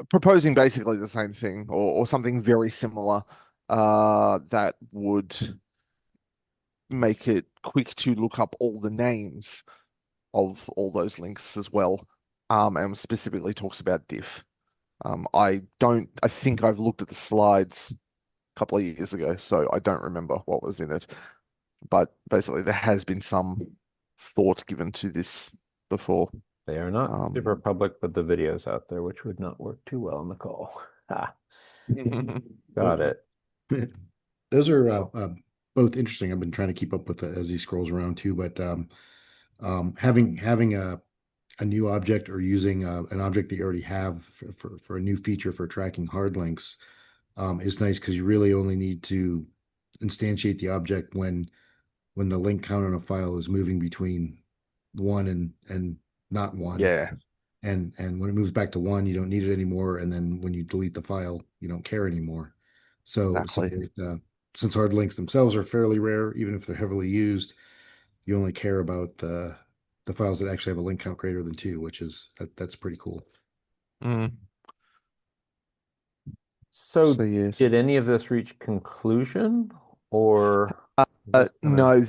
proposing basically the same thing, or something very similar, that would make it quick to look up all the names of all those links as well. And specifically talks about diff. I think I've looked at the slides a couple of years ago, so I don't remember what was in it. But basically, there has been some thought given to this before. they are not Um, super public, but the video's out there, which would not work too well in the call. Ha, got Well, it. those are both interesting. I've been trying to keep up with it as he scrolls around too, but having a new object or using an object that you already have for a new feature for tracking hard links is nice because you really only need to instantiate the object when the link count on a file is moving between one and not one. yeah, And when it moves back to one, you don't need it anymore. And then when you delete the file, you don't care anymore. So exactly. since hard links themselves are fairly rare, even if they're heavily used, you only care about the files that actually have a link count greater than two, which is that's pretty cool. Mm. So So yes. did any of this reach conclusion or just kind of No,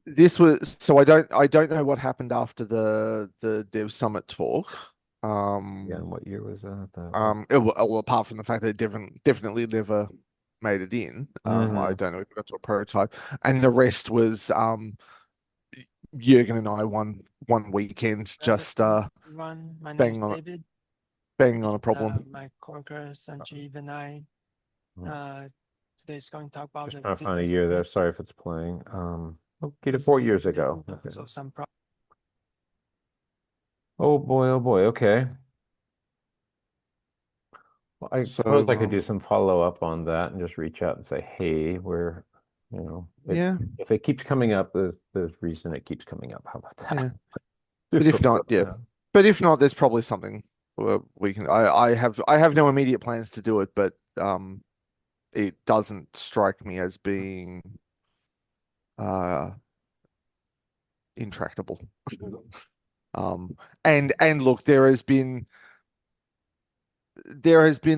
this was, so I don't know what happened after the Dev Summit talk. yeah, and what year was that? Well, apart from the fact that it definitely never made it in. I Mhm. don't know if it got to a prototype, and the rest was Jürgen and I one weekend just Everyone, my name is banging on it, David, banging on a and problem. my coworker Sanjeev and I Mm. today is going to talk about Just the trying to find a fitness year there. of Sorry if it's playing. Okay, to 4 years ago. Okay. so some pro Oh boy, oh boy. Okay. Well, I So suppose I could do some follow up on that and just reach out and say, hey, yeah, if it keeps coming up, there's reason it keeps coming up. How about that? yeah. But if not, yeah. Yeah. But if not, there's probably something we can. I have no immediate plans to do it, but it doesn't strike me as being uh intractable. Um, and look, there has been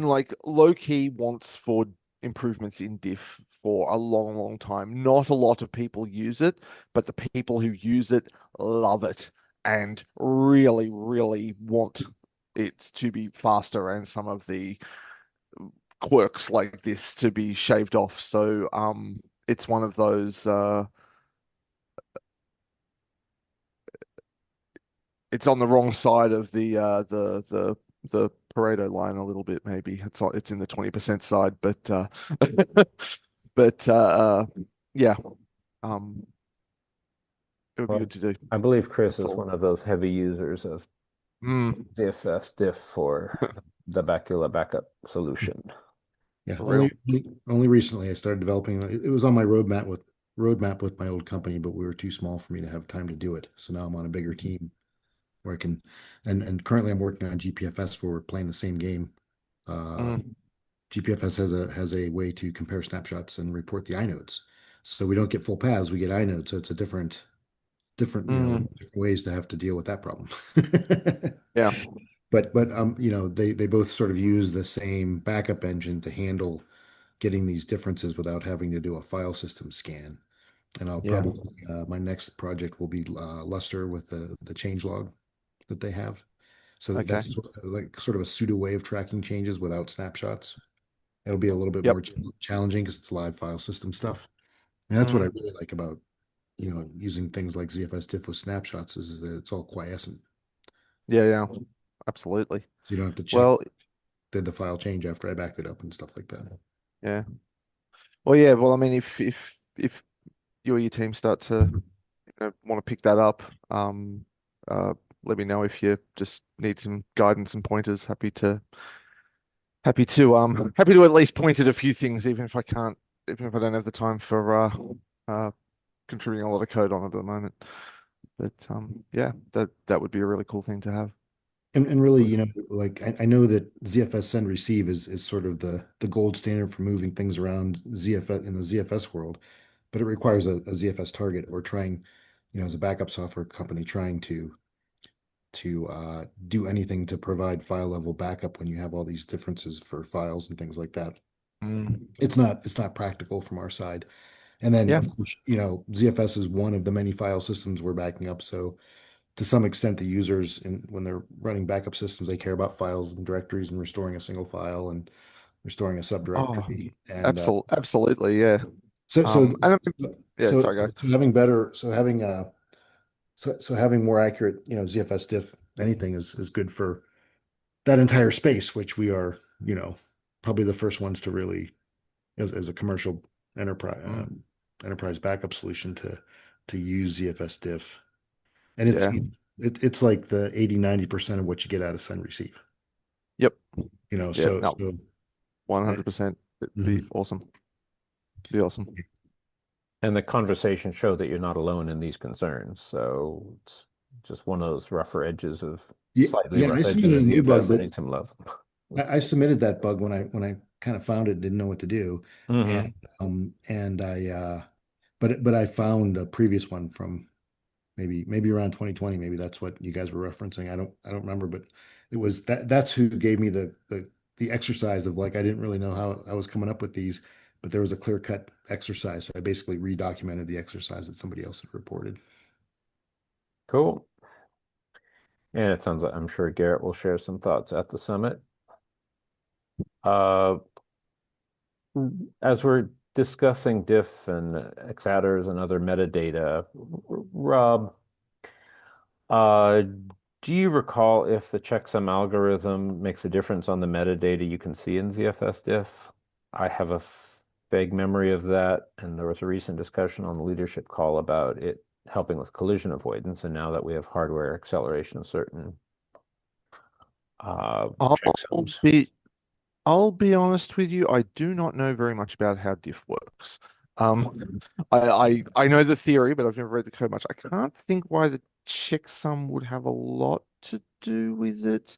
like low key wants for improvements in diff for a long, long time. Not a lot of people use it, but the people who use it love it and really, really want it to be faster and some of the quirks like this to be shaved off. So it's one of those it's on the wrong side of the Pareto line a little bit, maybe. It's in the 20% side, but but yeah. Um it would be Well, good to do. I believe Chris That's is all. one of those heavy users of diff for the Bacula backup solution. Yeah, For real. only recently I started developing. It was on my roadmap with my old company, but we were too small for me to have time to do it. So now I'm on a bigger team where I can, and currently I'm working on GPFS where we're playing the same game. Uh, Mm, GPFS has a way to compare snapshots and report the inodes. So we don't get full paths, we get inodes. So it's a different, mm, different ways to have to deal with that problem. yeah. But they both sort of use the same backup engine to handle getting these differences without having to do a file system scan. And I'll Yeah. probably my next project will be Luster with the change log that they have. So Okay. that's like sort of a pseudo way of tracking changes without snapshots. It'll be a little bit Yep. more challenging because it's live file system stuff. And that's what I Mm, really like about, using things like ZFS diff with snapshots is that it's all quiescent. yeah, yeah. Absolutely. You don't have to check, Well, did the file change after I backed it up and stuff like that. yeah. Well, yeah. Well, I mean, if you or your team start to want to pick that up, uh, let me know if you just need some guidance and pointers. Happy to at least point at a few things, even if I don't have the time for uh contributing a lot of code on it at the moment. But yeah, that would be a really cool thing to have. And really, like I know that ZFS send receive is sort of the gold standard for moving things around ZFS in the ZFS world, but it requires a ZFS target or trying, as a backup software company trying to do anything to provide file level backup when you have all these differences for files and things like that. Mm, It's not practical from our side. And then yeah. of course, ZFS is one of the many file systems we're backing up. So to some extent, the users when they're running backup systems, they care about files and directories and restoring a single file and restoring a Oh, subdirectory. And absolutely, yeah. so so And I mean, yeah, so sorry, go. so having better so having so having more accurate, ZFS diff anything is good for that entire space, which we are, probably the first ones to really as a commercial enterprise Mm, enterprise backup solution to use ZFS diff. And yeah. it's like the 80-90% of what you get out of send receive. Yep. Yeah. So No, so 100%. It'd be mhm. awesome. Be awesome. And the conversation showed that you're not alone in these concerns. So it's just one of those rougher edges of Yeah, slightly yeah, I rough edges submitted of a new bug DFS that that need some love. I submitted that bug when I kind of found it, didn't know what to do. Hmm. And but I found a previous one from maybe around 2020, maybe that's what you guys were referencing. I don't remember, but it was that's who gave me the exercise of like I didn't really know how I was coming up with these, but there was a clear-cut exercise. So I basically redocumented the exercise that somebody else had reported. Cool. And it sounds like I'm sure Garrett will share some thoughts at the summit. Uh, as we're discussing diff and xatters and other metadata, Rob, uh, do you recall if the checksum algorithm makes a difference on the metadata you can see in ZFS diff? I have a vague memory of that, and there was a recent discussion on the leadership call about it helping with collision avoidance, and now that we have hardware acceleration of certain I'll checksums. be I'll be honest with you, I do not know very much about how diff works. I know the theory, but I've never read the code much. I can't think why the checksum would have a lot to do with it.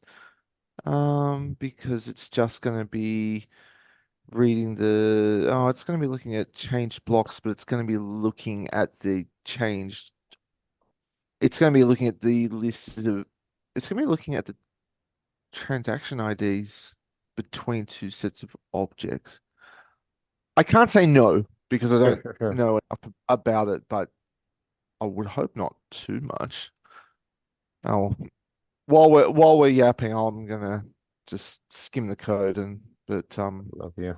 Because it's just going to be it's going to be looking at changed blocks, but it's going to be looking at it's going to be looking at the list of, it's going to be looking at the transaction IDs between two sets of objects. I can't say no because I Sure, don't sure, sure. know enough about it, but I would hope not too much. Oh, while we're yapping, I'm gonna just skim the code but Love you.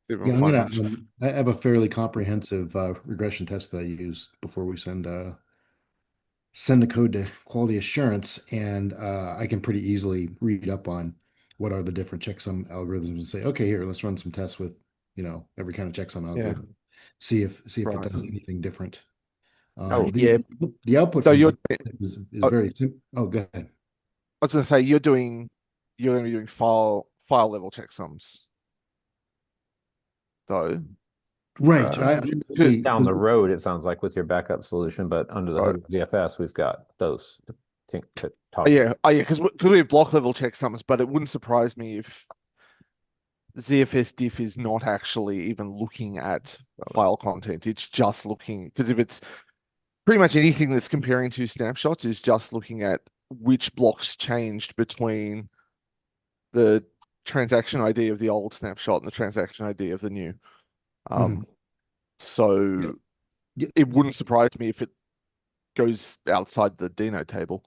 see if I can Yeah, I'm find gonna. much. I have a fairly comprehensive regression test that I use before we send the code to quality assurance, and I can pretty easily read up on what are the different checksum algorithms and say, okay, here, let's run some tests with, every kind of checksum Yeah, algorithm. See if it right. does anything different. Oh, Yeah. The output So from you're, Z is I very simple. Oh, go ahead. was gonna say you're gonna be doing file level checksums though. Right. uh, Good. down the road, it sounds like with your backup solution, but under the Right. hood of ZFS, we've got those to Oh, talk about. yeah, because we have block level checksums, but it wouldn't surprise me if ZFS diff is not actually even looking at file content. It's just looking because if it's pretty much anything that's comparing two snapshots is just looking at which blocks changed between the transaction ID of the old snapshot and the transaction ID of the new. Mhm. Um, so Yeah, it wouldn't surprise me if it goes outside the Dino table.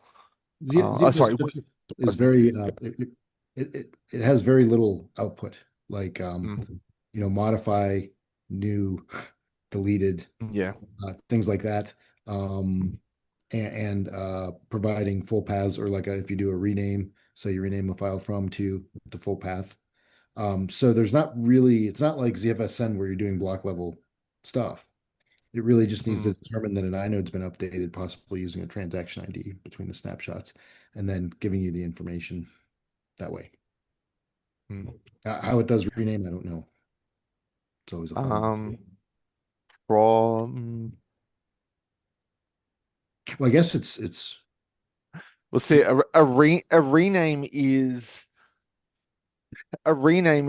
ZFS Sorry, it wouldn't is surprise me. very it has very little output. Like Mm, modify, new, deleted, yeah. things like that. Mm, And providing full paths, or like if you do a rename, so you rename a file from to the full path. So it's not like ZFS send where you're doing block level stuff. It really just needs mm, to determine that an inode's been updated, possibly using a transaction ID between the snapshots, and then giving you the information that way. mm. How it does rename, I don't know. It's always a fun. Um, from Well, I guess it's we'll see. A rename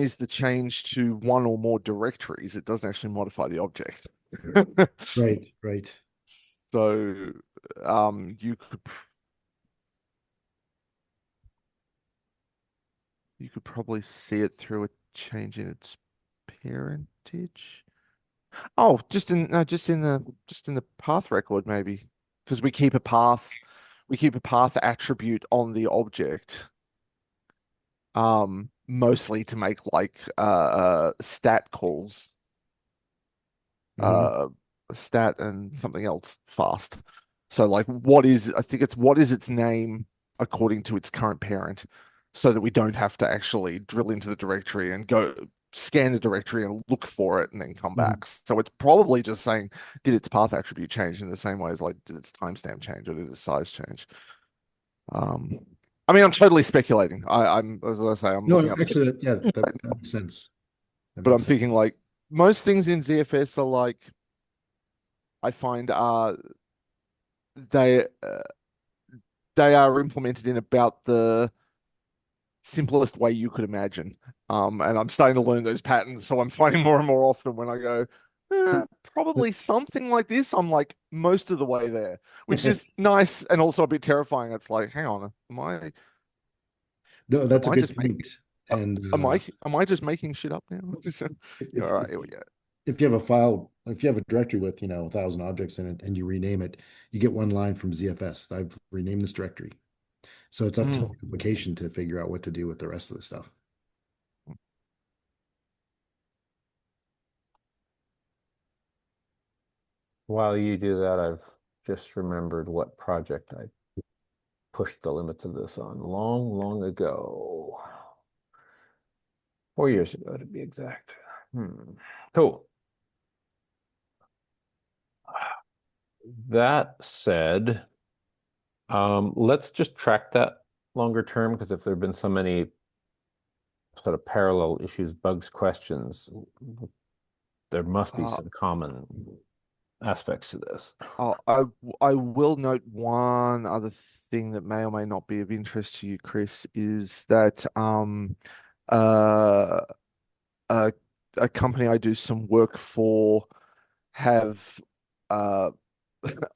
is the change to one or more directories. It doesn't actually modify the object. right, right. So, you could probably see it through a change in its parentage. Oh, just in no, just in the path record maybe, because we keep a path attribute on the object, mostly to make like stat calls, Mhm. uh, stat and something else fast. So like, what is I think it's what is its name according to its current parent, so that we don't have to actually drill into the directory and go scan the directory and look for it and then come Mhm. back. So it's probably just saying, did its path attribute change in the same way as like, did its timestamp change or did its size change? Um, I mean, I'm totally speculating. I'm, as I say, I'm No, looking up, actually, yeah, that makes sense. That but I'm makes sense. thinking like most things in ZFS are like, I find they uh, they are implemented in about the simplest way you could imagine. And I'm starting to learn those patterns, so I'm finding more and more often when I go, probably something like this. I'm like most of the way there, which is nice and also a bit terrifying. It's like, hang on, No, am that's a I good just making point. And am I just making shit up now? So, if, all if right, if here we go. if you have a file, if you have a directory with 1,000 objects in it, and you rename it, you get one line from ZFS. I've renamed this directory. So it's up to the Mm. application to figure out what to do with the rest of the stuff. While you do that, I've just remembered what project I pushed the limits of this on long, long ago. 4 years ago, to be exact. Cool. That said, let's just track that longer term, because if there have been so many sort of parallel issues, bugs, questions, there must be Uh, some common aspects to this. uh, I I will note one other thing that may or may not be of interest to you, Chris, is that uh a a company I do some work for have uh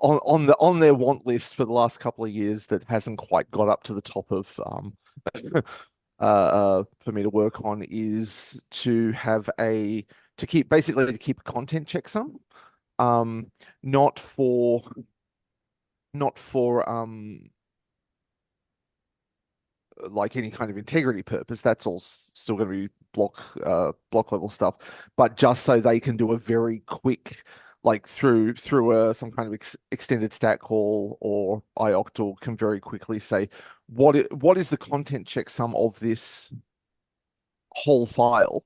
on their want list for the last couple of years that hasn't quite got up to the top of for me to work on is to have a to keep basically to keep a content checksum, not for like any kind of integrity purpose. That's all still going to be block level stuff, but just so they can do a very quick, like through some kind of extended stat call, or ioctl can very quickly say what is the content checksum of this whole file,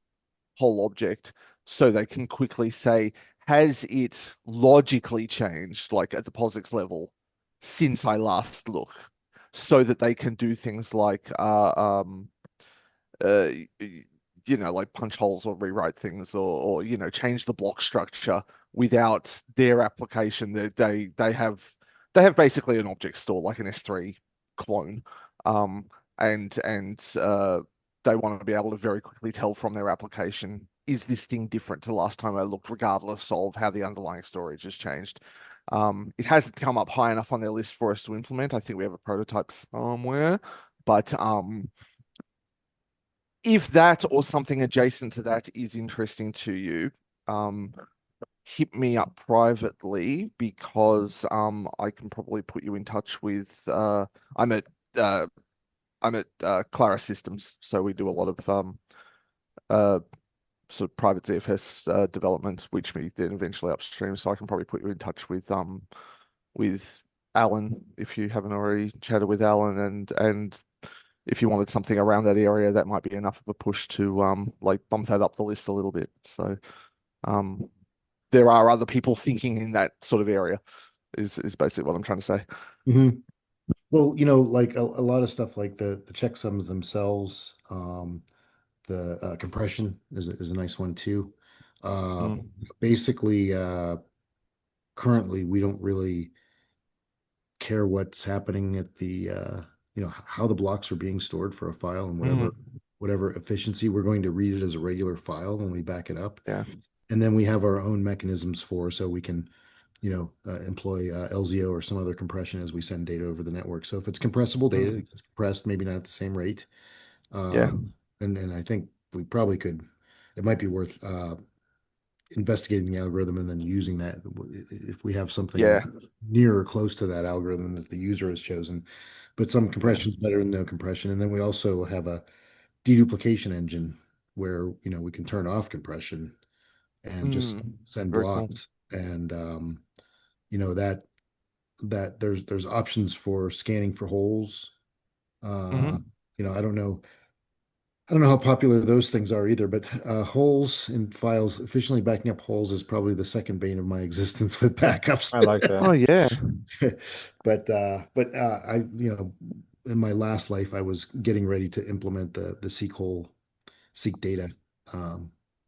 whole object, so they can quickly say, has it logically changed, like at the POSIX level, since I last look, so that they can do things like uh, like punch holes or rewrite things, or change the block structure without their application. They have basically an object store, like an S3 clone, and they want to be able to very quickly tell from their application, is this thing different to last time I looked, regardless of how the underlying storage has changed. It hasn't come up high enough on their list for us to implement. I think we have a prototype somewhere, but if that or something adjacent to that is interesting to you, hit me up privately, because I can probably put you in touch with I'm at Clara Systems, so we do a lot of sort of private ZFS development, which we then eventually upstream. So I can probably put you in touch with Alan, if you haven't already chatted with Alan, and if you wanted something around that area, that might be enough of a push to like bump that up the list a little bit. So there are other people thinking in that sort of area, is basically what I'm trying to say. Mm-hmm. Well, like a lot of stuff, like the checksums themselves, the compression is a nice one too. Basically, currently we don't really care what's happening at the how the blocks are being stored for a file, and whatever efficiency. We're going to read it as a regular file when we back it up. Yeah. And then we have our own mechanisms so we can employ LZO or some other compression as we send data over the network. So if it's compressible data, it gets compressed, maybe not at the same rate. Yeah. And I think we probably could. It might be worth investigating the algorithm and then using that if we have something Yeah. near or close to that algorithm that the user has chosen. But some compression is better than no compression. And then we also have a deduplication engine where we can turn off compression and just send Very cool. blocks. And that there's options for scanning for holes. I don't know how popular those things are either, but holes in files, efficiently backing up holes is probably the second bane of my existence with backups. I like that. Oh yeah. But I, in my last life, I was getting ready to implement the seek hole, seek data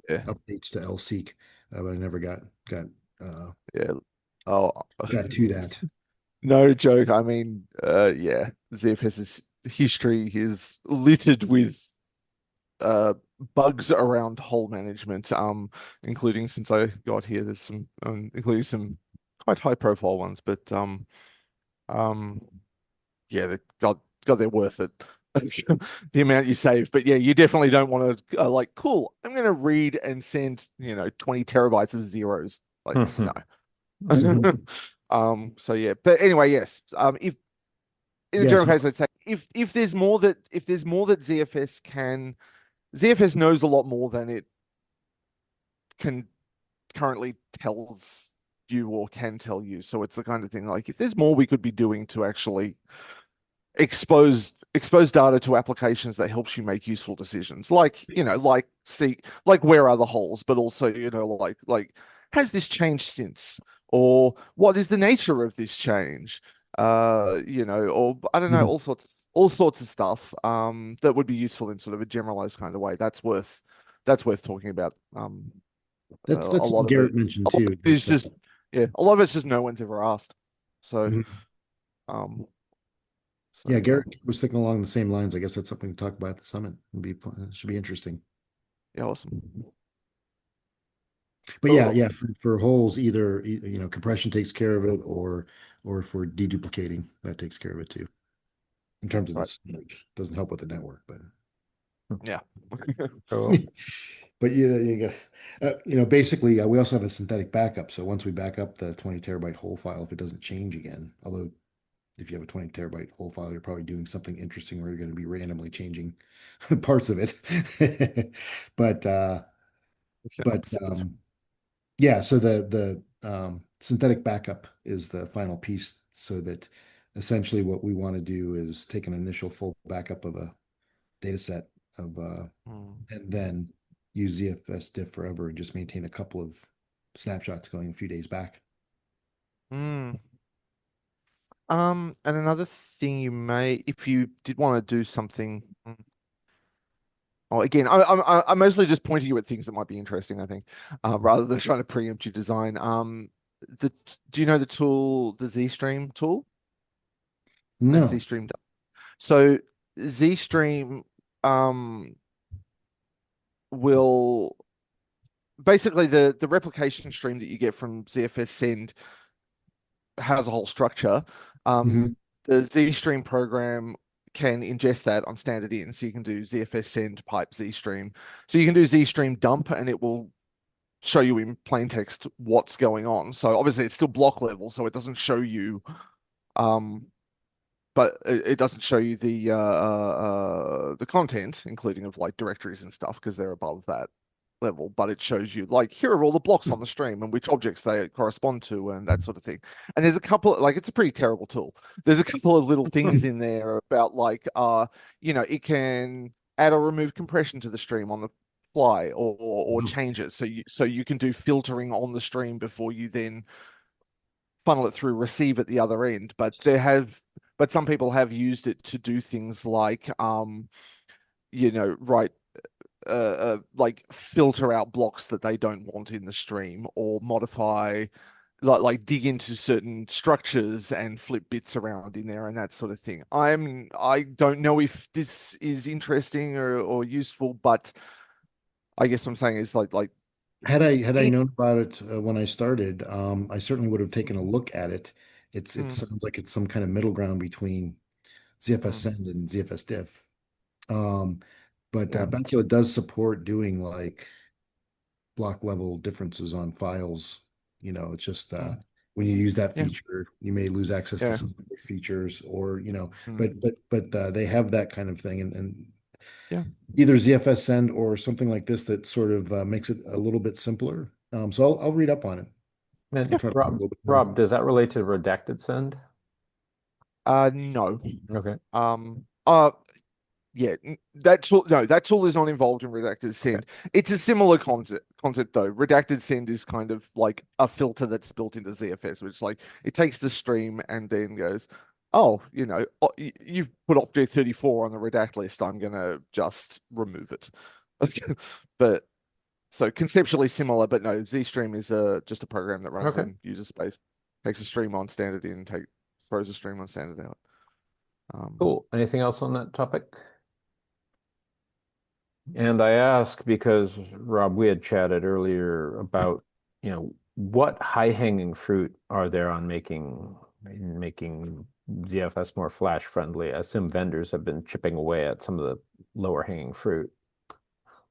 Yeah. updates to lseek, but I never got Yeah. Oh, got to that. no joke. I mean, yeah, ZFS's history is littered with bugs around hole management, including since I got here, there's some including some quite high profile ones, but um yeah, they're worth it. The amount you save. But yeah, you definitely don't want to like, cool, I'm gonna read and send 20 terabytes of zeros. Like, no. So yeah, but anyway, yes. If in the Yes. general case, I'd say if there's more that ZFS knows a lot more than it can currently tells you or can tell you. So it's the kind of thing, like, if there's more we could be doing to actually expose data to applications that helps you make useful decisions, like like where are the holes, but also like has this changed since, or what is the nature of this change, or I don't know, all sorts of stuff that would be useful in sort of a generalized kind of way. That's worth talking about. That's A what lot of it Garrett mentioned too. is just, yeah, a lot of it's just no one's ever asked. So Mhm. um so Yeah, yeah. Garrett was thinking along the same lines. I guess that's something to talk about at the summit. It should be interesting. Yeah, awesome. But yeah, Oh, for holes, either compression takes care of it, or for deduplicating, that takes care of it too. In terms of the right. storage, doesn't help with the network, but Hmm. Yeah. Cool. But you got, basically, we also have a synthetic backup. So once we back up the 20 terabyte whole file, if it doesn't change again, although if you have a 20 terabyte whole file, you're probably doing something interesting where you're going to be randomly changing parts of it. But Yeah, but makes sense. yeah, so the synthetic backup is the final piece, so that essentially what we want to do is take an initial full backup of a data set of Hmm. and then use ZFS diff forever and just maintain a couple of snapshots going a few days back. Hmm. And another thing you may, if you did want to do something, oh, again, I'm mostly just pointing you at things that might be interesting, I think, rather than trying to preempt your design. Do you know the tool, the ZStream tool? Like No. ZStream. So ZStream will basically the replication stream that you get from ZFS send has a whole structure. Mhm. The ZStream program can ingest that on standard in, so you can do ZFS send pipe ZStream. So you can do ZStream dump, and it will show you in plain text what's going on. So obviously it's still block level, so it doesn't show you um but it doesn't show you the content, including of like directories and stuff, because they're above that level. But it shows you like here are all the blocks on the stream and which objects they correspond to and that sort of thing. And there's a couple like it's a pretty terrible tool. There's a couple of little things in there about like it can add or remove compression to the stream on the fly or change it so you can do filtering on the stream before you then funnel it through receive at the other end. But some people have used it to do things like write like filter out blocks that they don't want in the stream or modify like dig into certain structures and flip bits around in there and that sort of thing. I don't know if this is interesting or useful, but I guess what I'm saying is like Had I it, known about it when I started, I certainly would have taken a look at it. It mm, sounds like it's some kind of middle ground between ZFS mm, send and ZFS diff. Um, but yeah, Bacula does support doing like block level differences on files. It's just mm, when you use that yeah, feature, you may lose access to yeah, some other features, or mm, but they have that kind of thing, and yeah. either ZFS send or something like this that sort of makes it a little bit simpler. So I'll read up on it and And try to learn a Rob, little bit more. Rob, does that relate to redacted send? No. Okay. Um, uh, yeah, that tool, no, that tool is not involved in redacted Okay. send. It's a similar concept though. Redacted send is kind of like a filter that's built into ZFS, which like it takes the stream and then goes, oh, you've put object 34 on the redact list. I'm gonna just remove it. But so conceptually similar, but no, ZStream is just a program that runs Okay. in user space, takes a stream on standard in, throws a stream on standard out. Cool. Anything else on that topic? And I ask because, Rob, we had chatted earlier about, what high-hanging fruit are there on making ZFS more flash friendly? I assume vendors have been chipping away at some of the lower hanging fruit,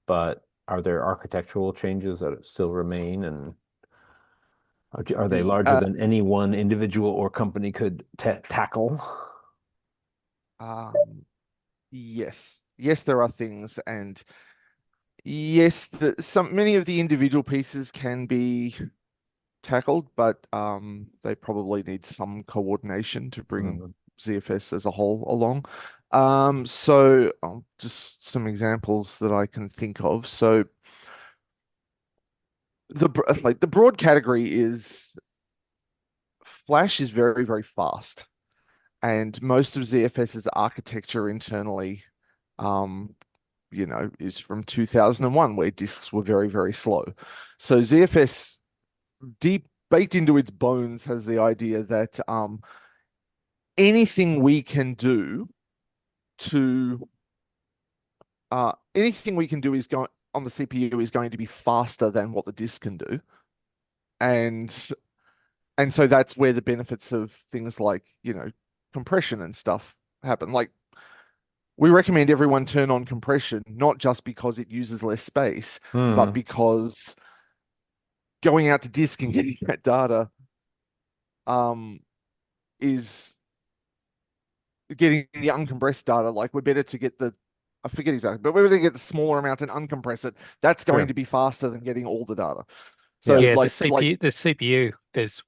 but are there architectural changes that still remain, and are they The larger than any one individual or company could tackle? um yes, there are things, and yes, many of the individual pieces can be tackled, but they probably need some coordination to bring Mhm. ZFS as a whole along. So just some examples that I can think of. So the broad category is Flash is very, very fast, and most of ZFS's architecture internally, um, is from 2001, where disks were very, very slow. So ZFS, deep baked into its bones, has the idea that anything we can do to anything we can do is going on the CPU is going to be faster than what the disk can do, and so that's where the benefits of things like compression and stuff happen. Like we recommend everyone turn on compression, not just because it uses less space, but because going out to disk and getting that data is getting the uncompressed data. Like we're better to get I forget exactly, but we're better to get the smaller amount and uncompress it. That's going to be faster than getting all the data. So Yeah, like the CPU is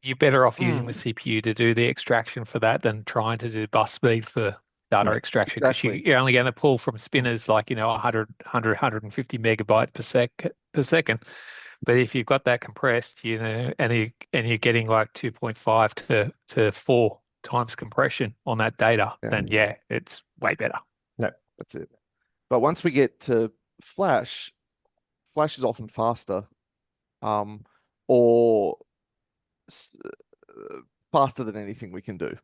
you're better off using the CPU to do the extraction for that than trying to do bus speed for data extraction, because exactly. you're only going to pull from spinners like 150 megabyte per second. But if you've got that compressed, and you're getting like 2.5 to 4 times compression on that data, then it's way better. No. That's it. But once we get to Flash, Flash is often faster, or faster than anything we can do.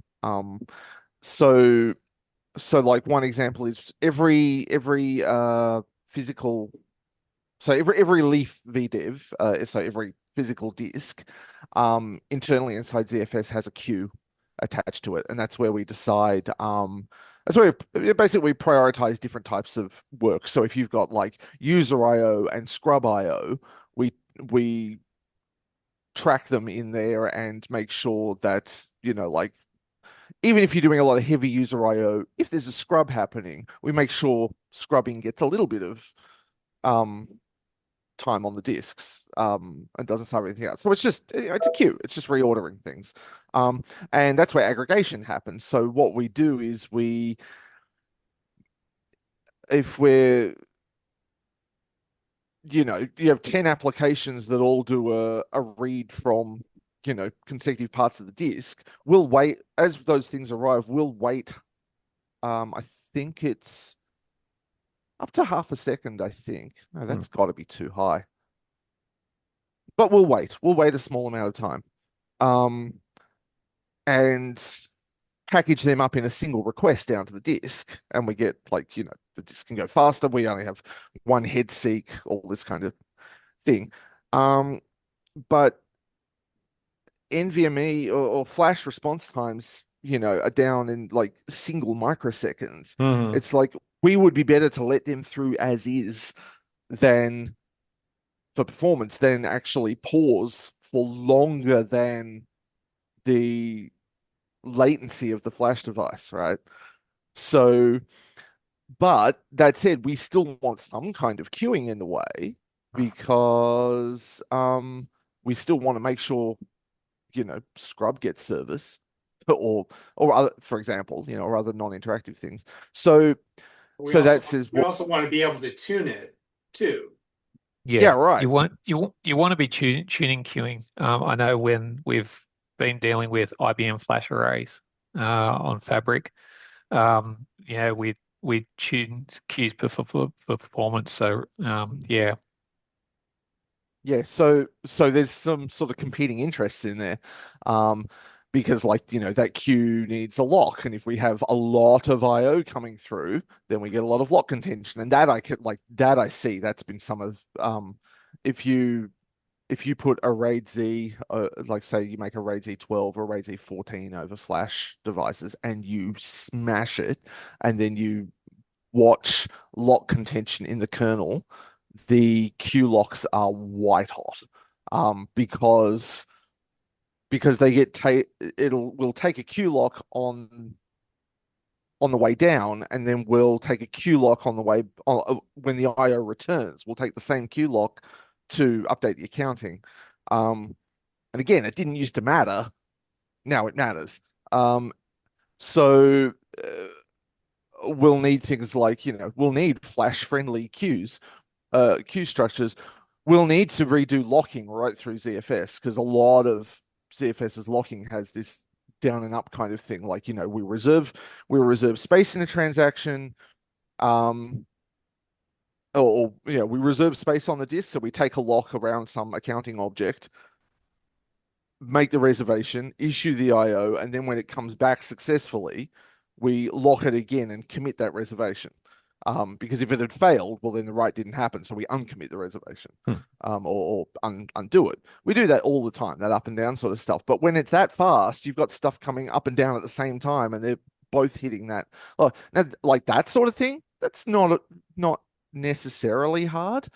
So like one example is every physical, so every leaf VDEV, so every physical disk, internally inside ZFS has a queue attached to it, and that's where we decide. That's where basically we prioritize different types of work. So if you've got like user IO and scrub IO, we track them in there and make sure that, like, even if you're doing a lot of heavy user IO, if there's a scrub happening, we make sure scrubbing gets a little bit of time on the disks, and doesn't start anything else. So it's a queue. It's just reordering things. And that's where aggregation happens. So what we do is if we're, you have 10 applications that all do a read from, consecutive parts of the disk, we'll wait as those things arrive. We'll wait. I think it's up to half a second, I think. No, that's got to be too high. But we'll wait. We'll wait a small amount of time. And package them up in a single request down to the disk. And we get the disk can go faster. We only have one head seek, all this kind of thing. But NVMe or Flash response times, are down in like single microseconds. It's like we would be better to let them through as is than for performance, than actually pause for longer than the latency of the Flash device, right? So, but that said, we still want some kind of queuing in the way, because we still want to make sure scrub gets service, or other, for example, or other non-interactive things. So We that says we also want to be able to tune it too. Yeah, right. You want to be tuning queuing. I know when we've been dealing with IBM flash arrays on Fabric, we tune queues for performance. So yeah. Yeah, so there's some sort of competing interests in there, because that queue needs a lock, and if we have a lot of IO coming through, then we get a lot of lock contention, and that I see that's been some of if you put a RAID Z, like say you make a RAID Z12 or RAID Z14 over Flash devices, and you smash it, and then you watch lock contention in the kernel, the queue locks are white hot, because they get we'll take a queue lock on the way down, and then we'll take a queue lock on the way when the IO returns. We'll take the same queue lock to update the accounting. And again, it didn't used to matter. Now it matters. So we'll need things like, we'll need Flash-friendly queues. Queue structures, we'll need to redo locking right through ZFS, because a lot of ZFS's locking has this down and up kind of thing. Like, we reserve space in a transaction, we reserve space on the disk, so we take a lock around some accounting object, make the reservation, issue the IO, and then when it comes back successfully, we lock it again and commit that reservation. Because if it had failed, well, then the write didn't happen, so we uncommit the reservation, or undo it. We do that all the time, that up and down sort of stuff. But when it's that fast, you've got stuff coming up and down at the same time, and they're both hitting that. Oh, now, like that sort of thing, that's not necessarily hard.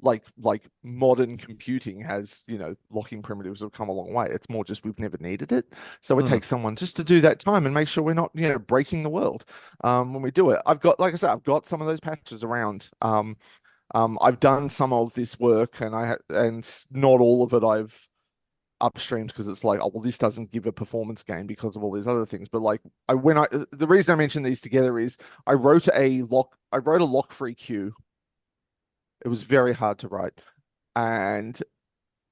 Like modern computing has, locking primitives have come a long way. It's more just we've never needed it. So it takes someone just to do that time and make sure we're not, breaking the world when we do it. Like I said, I've got some of those patches around. I've done some of this work and not all of it I've upstreamed because it's like, oh well, this doesn't give a performance gain because of all these other things. But like the reason I mention these together is I wrote a lock-free queue. It was very hard to write, and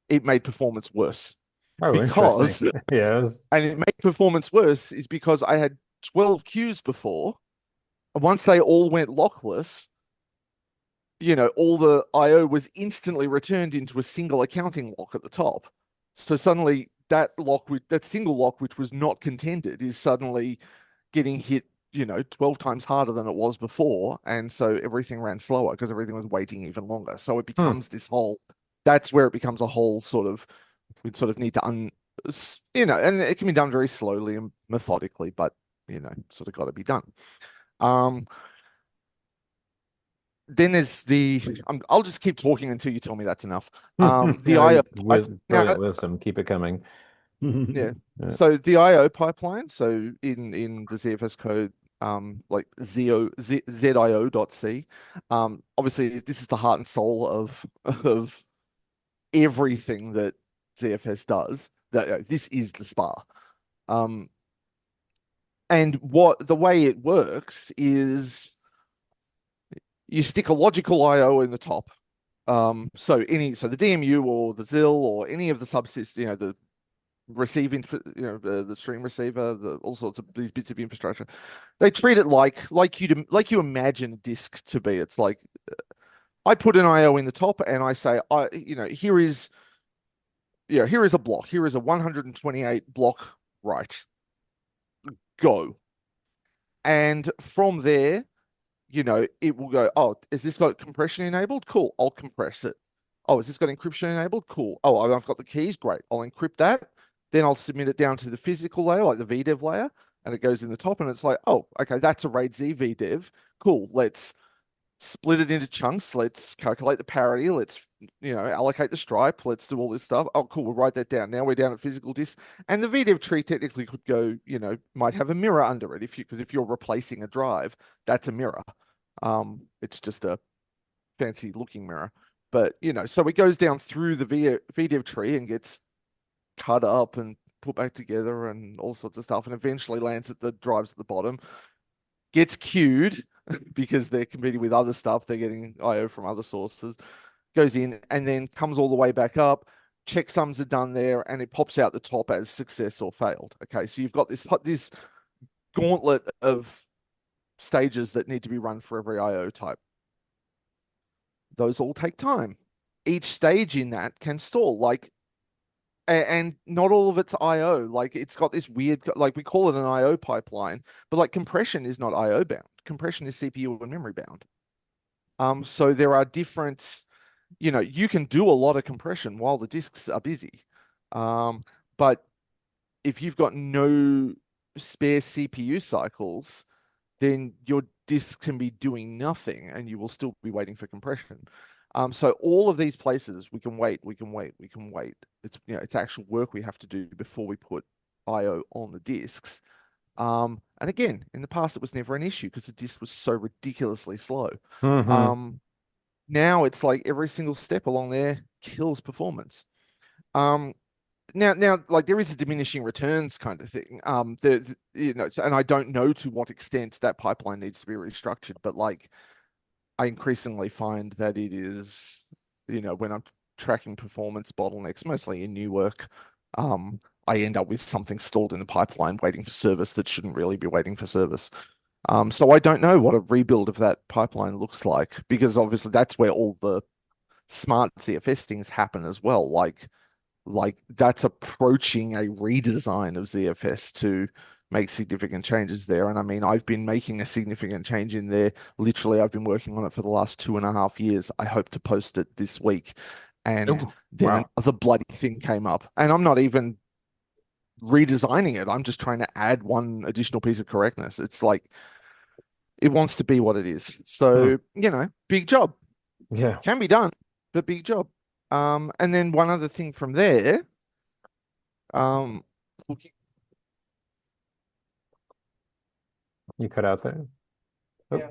it made performance worse. Oh, Because interesting. Yes. and it made performance worse is because I had 12 queues before. And once they all went lockless, all the IO was instantly returned into a single accounting lock at the top. So suddenly that single lock, which was not contended, is suddenly getting hit, 12 times harder than it was before. And so everything ran slower because everything was waiting even longer. So it becomes that's where it becomes a whole we sort of need to and it can be done very slowly and methodically, but, sort of got to be done. Then there's I'll just keep talking until you tell me that's enough. The IO Brilliant wisdom. Keep it coming. Yeah. So the IO pipeline, so in the ZFS code, like zio.c, obviously this is the heart and soul of everything that ZFS does. That this is the SPA. And the way it works is you stick a logical IO in the top. So the DMU or the ZIL or any of the subsystems, the receiving, the stream receiver, all sorts of these bits of infrastructure, they treat it like you imagine a disk to be. It's like I put an IO in the top and I say, here is a block. Here is a 128 block write. Go. And from there, it will go, oh, has this got compression enabled? Cool, I'll compress it. Oh, has this got encryption enabled? Cool. Oh, I've got the keys. Great. I'll encrypt that. Then I'll submit it down to the physical layer, like the VDEV layer, and it goes in the top. And it's like, oh, okay, that's a RAID Z VDEV. Cool. Let's split it into chunks. Let's calculate the parity. Let's, allocate the stripe. Let's do all this stuff. Oh, cool. We'll write that down. Now we're down at physical disk. And the VDEV tree technically could go, might have a mirror under it because if you're replacing a drive, that's a mirror. It's just a fancy looking mirror. But, so it goes down through the VDEV tree and gets cut up and put back together and all sorts of stuff, and eventually lands at the drives at the bottom, gets queued because they're competing with other stuff. They're getting IO from other sources, goes in and then comes all the way back up. Checksums are done there and it pops out the top as success or failed. Okay, so you've got this gauntlet of stages that need to be run for every IO type. Those all take time. Each stage in that can stall, and not all of it's IO. Like it's got this weird, like we call it an IO pipeline, but like compression is not IO bound. Compression is CPU and memory bound. So there are different, you can do a lot of compression while the disks are busy. But if you've got no spare CPU cycles, then your disk can be doing nothing and you will still be waiting for compression. So all of these places, we can wait. It's actual work we have to do before we put IO on the disks. And again, in the past, it was never an issue because the disk was so ridiculously slow. Now it's like every single step along there kills performance. Now, like there is a diminishing returns kind of thing. And I don't know to what extent that pipeline needs to be restructured, but like I increasingly find that it is, when I'm tracking performance bottlenecks, mostly in new work, I end up with something stalled in the pipeline waiting for service that shouldn't really be waiting for service. So I don't know what a rebuild of that pipeline looks like, because obviously that's where all the smart ZFS things happen as well. Like that's approaching a redesign of ZFS to make significant changes there. And I mean, I've been making a significant change in there. Literally, I've been working on it for the last 2.5 years. I hope to post it this week. And then another bloody thing came up. And I'm not even redesigning it. I'm just trying to add one additional piece of correctness. It's like it wants to be what it is. So, big job. Yeah. Can be done, but big job. And then one other thing from there, um, You cut out there? Oh, yeah,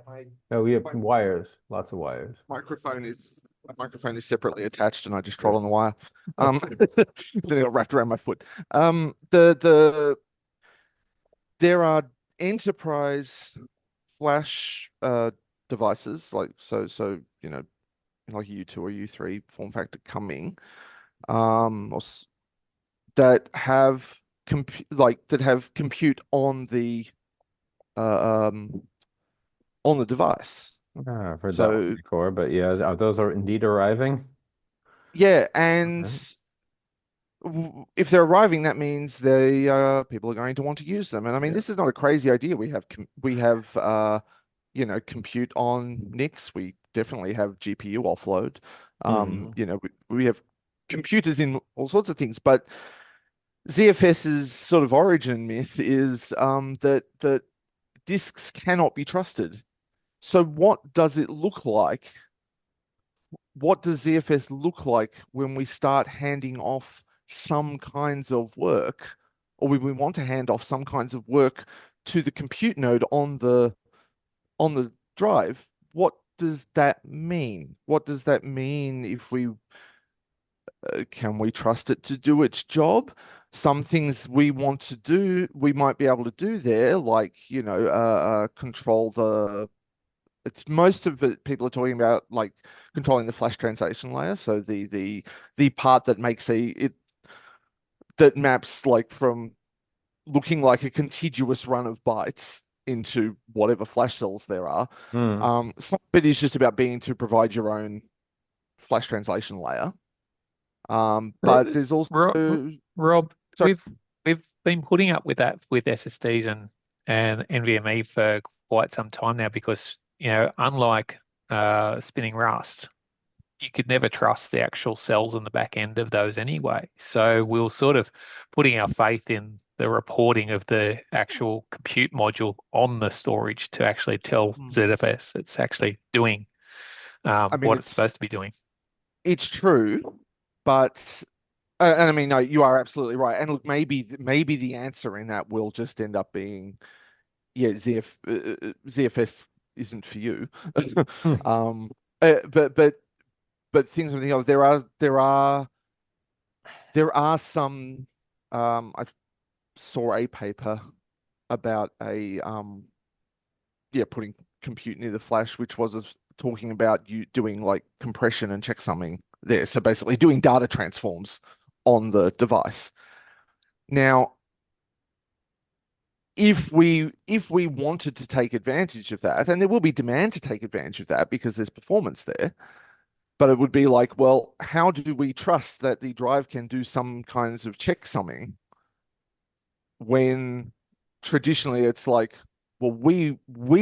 oh, we have wires, lots of wires. my microphone is separately attached, and I just trod on the wire. Then it got wrapped around my foot. There are enterprise flash devices like like U2 or U3 form factor coming, that have compute uh, um on the device. I've heard that one So before, but yeah, those are indeed arriving. yeah, and Okay. if they're arriving, that means people are going to want to use them. And I mean, Yeah. this is not a crazy idea. We have compute on NICs. We definitely have GPU offload. Hmm. We have computers in all sorts of things, but ZFS's sort of origin myth is that disks cannot be trusted. So what does it look like? What does ZFS look like when we start handing off some kinds of work, or we want to hand off some kinds of work to the compute node on the drive? What does that mean? What does that mean if we can we trust it to do its job? Some things we want to do, we might be able to do there, like control the. It's most of it. People are talking about like controlling the flash translation layer, so the part that makes it that maps like from looking like a contiguous run of bytes into whatever flash cells there are. Hmm. Some of it is just about being to provide your own flash translation layer. But there's also Rob, sorry. we've been putting up with that with SSDs and NVMe for quite some time now because, unlike spinning Rust, you could never trust the actual cells on the back end of those anyway. So we're sort of putting our faith in the reporting of the actual compute module on the storage to actually tell ZFS it's actually doing I mean, what it's supposed to be doing. it's true, but and I mean, no, you are absolutely right. And look, maybe the answer in that will just end up being, yeah, ZFS isn't for you. Hmm. Um, but things I'm thinking of, there are some. I saw a paper about putting compute near the flash, which was talking about you doing like compression and checksumming there. So basically doing data transforms on the device. Now, if we wanted to take advantage of that, and there will be demand to take advantage of that because there's performance there, but it would be like, well, how do we trust that the drive can do some kinds of checksumming when traditionally it's like, well, we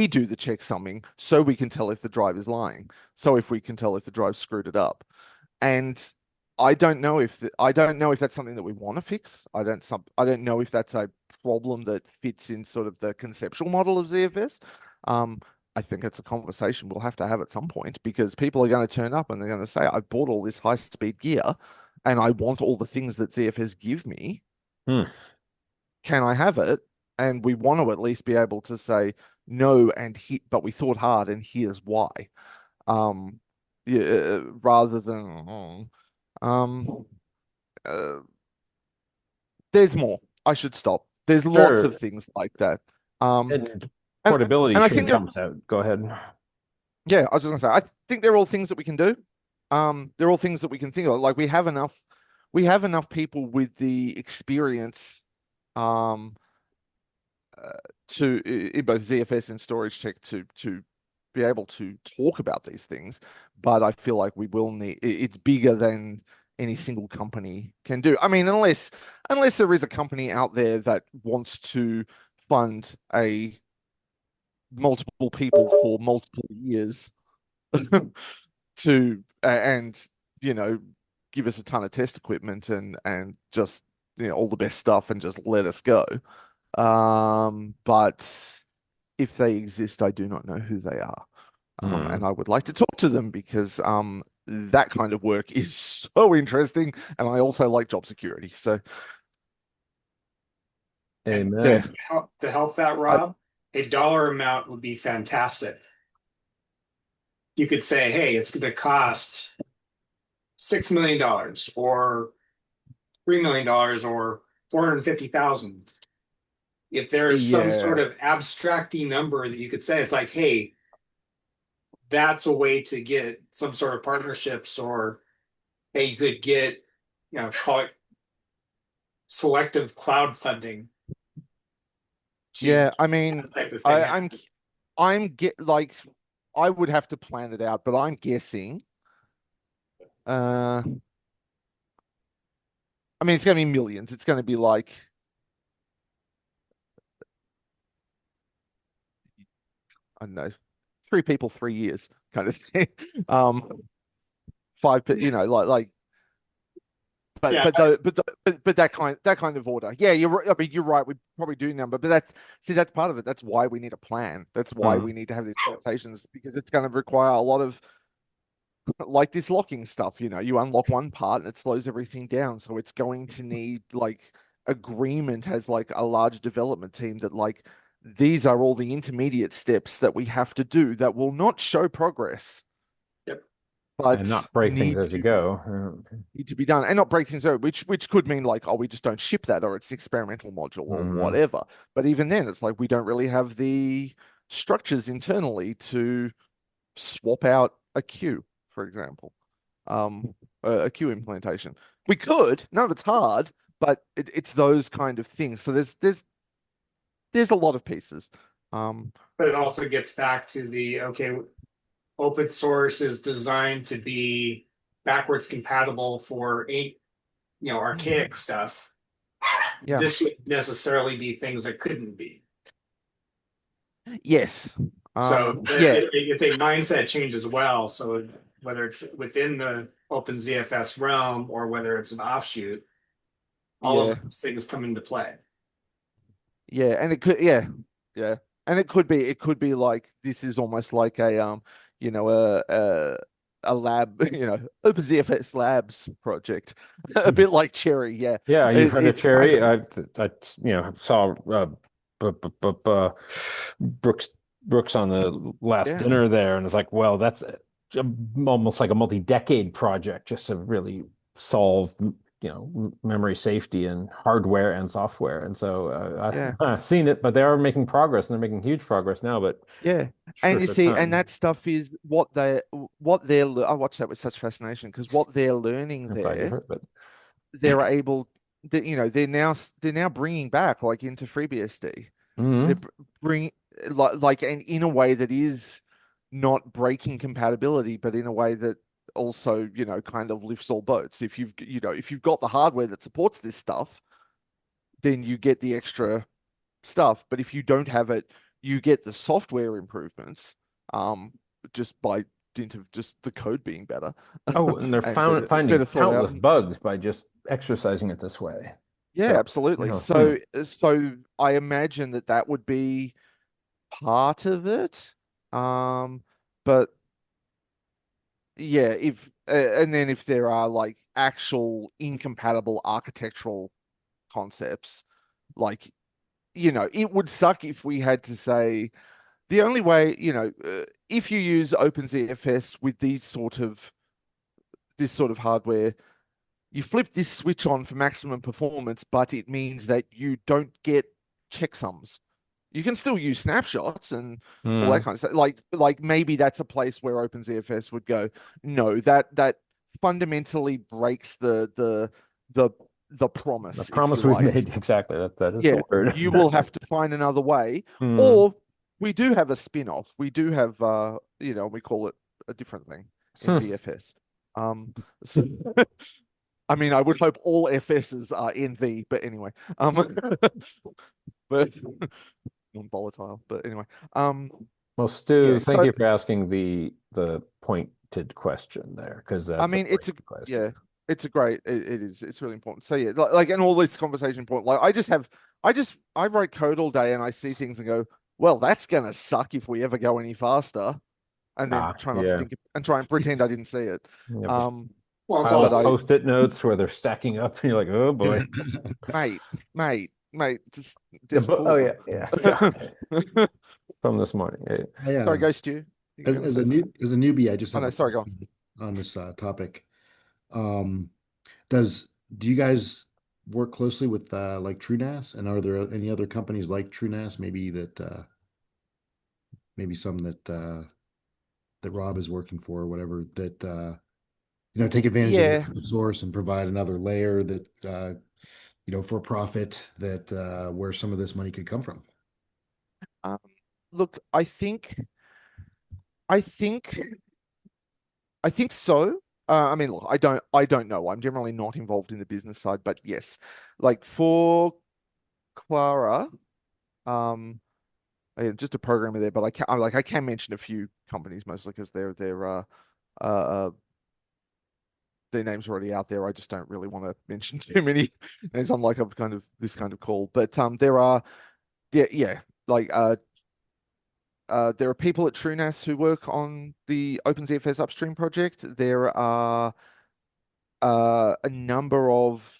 do the checksumming so we can tell if the drive is lying. So if we can tell if the drive screwed it up. And I don't know if that's something that we want to fix. I don't know if that's a problem that fits in sort of the conceptual model of ZFS. I think it's a conversation we'll have to have at some point because people are going to turn up and they're going to say, I bought all this high speed gear and I want all the things that ZFS give me. Hmm. Can I have it? And we want to at least be able to say no, but we thought hard, and here's why. Yeah, rather than um, uh, there's more. I should stop. There's lots of Sure. things like that. Um, And and portability and I sure think jumps out. Go ahead. yeah, I was just gonna say, I think they're all things that we can do. They're all things that we can think of. Like we have enough people with the experience, um, to in both ZFS and storage tech to be able to talk about these things. But I feel like we will need it's bigger than any single company can do. I mean, unless there is a company out there that wants to fund a multiple people for multiple years to and give us a ton of test equipment and just all the best stuff and just let us go. But if they exist, I do not know who they are. And I would like to talk to them because that kind of work is so interesting, and I also like job security. So Amen. yeah, To help that, Rob, a dollar amount would be fantastic. You could say, hey, it's going to cost $6 million or $3 million or 450,000. If there's some sort yeah, of abstracty number that you could say, it's like, hey, that's a way to get some sort of partnerships, or hey, you could get, call it selective cloud funding to yeah. I that mean, type of thing. I'm I would have to plan it out, but I'm guessing. I mean, it's going to be millions. It's going to be like, I don't know, 3 people, 3 years kind of thing. Five, like, but Yeah, but the, but, the, but that kind of order. Yeah, you're right. I mean, you're right. We probably do number, but that's part of it. That's why we need a plan. That's why we need to have these conversations, because it's going to require a lot of like this locking stuff. You unlock one part and it slows everything down. So it's going to need like agreement as like a large development team that like these are all the intermediate steps that we have to do that will not show progress, yep. but And not break things need as you to go. need to be done, and not break things over, which could mean like, oh, we just don't ship that, or it's an experimental module or whatever. But even then, it's like we don't really have the structures internally to swap out a queue, for example, a queue implementation. We could, none of it's hard, but it's those kind of things. So there's a lot of pieces. But it also gets back to the, okay, open source is designed to be backwards compatible for archaic stuff. Yeah. This would necessarily be things that couldn't be. Yes. So Yeah. it's a mindset change as well. So whether it's within the OpenZFS realm or whether it's an offshoot, all Yeah. of those things come into play. Yeah, and it could, yeah, yeah, and it could be like this is almost like a you know, a lab, OpenZFS Labs project, a bit like Cherry. Yeah, Yeah, you've heard of it's kind Cherry. of I saw Brooks on the last yeah, dinner there, and it's like, well, that's almost like a multi-decade project just to really solve, memory safety and hardware and software. And so yeah, I've seen it, but they are making progress, and they're making huge progress now. But yeah. sure And you took see, and time. that stuff is I watch that with such fascination, because what they're learning I'm glad you there, heard, but they're able, they're now bringing back like into FreeBSD. They're Mhm. bring like and in a way that is not breaking compatibility, but in a way that also, kind of lifts all boats. If you've got the hardware that supports this stuff, then you get the extra stuff. But if you don't have it, you get the software improvements, just by dint of just the code being better Oh, and they're and better finding thought out. countless bugs by just exercising it this way. Yeah, So, absolutely. hmm. So I imagine that would be part of it. But yeah, if and then if there are like actual incompatible architectural concepts, like, it would suck if we had to say the only way, if you use OpenZFS with this sort of hardware, you flip this switch on for maximum performance, but it means that you don't get checksums. You can still use snapshots and all that kind of stuff. Like maybe that's a place where OpenZFS would go, no, that fundamentally breaks the The promise, if you promise we've like. made, exactly. That is Yeah, the word. you will have to find another way, Hmm. or we do have a spin-off. We do have, we call it a different thing in VFS. So I mean, I would hope all FSs are NV, but anyway, but non-volatile. But anyway, Well, Stu, yeah. thank So you for asking the pointed question there, because I that's a mean, great question. yeah. it's a great it is it's really important. So yeah, like and all this conversation point, like I write code all day and I see things and go, well, that's gonna suck if we ever go any faster, and then try not to Yeah. think and try and pretend I didn't see it. Yeah, but Um, Well, it's pile but of also post-it notes where they're stacking up, and you're like, oh boy. mate, The just oh cool. yeah, yeah. God. From this morning. Yeah. Sorry, go Stu. You as gonna as say a something? as a newbie, I just Oh have no, a sorry, go on. question on this topic. Um, do you guys work closely with like TrueNAS, and are there any other companies like TrueNAS, maybe that maybe some that Rob is working for or whatever that take advantage of Yeah. open source and provide another layer that for profit that where some of this money could come from? Um, look, I think I think so. I mean, look, I don't know. I'm generally not involved in the business side, but yes, like for Clara, um, just a programmer there, but I can mention a few companies mostly because uh their names are already out there. I just don't really want to mention too many. It's unlike a kind of this kind of call, but there are yeah like there are people at TrueNAS who work on the OpenZFS upstream project. There are a number of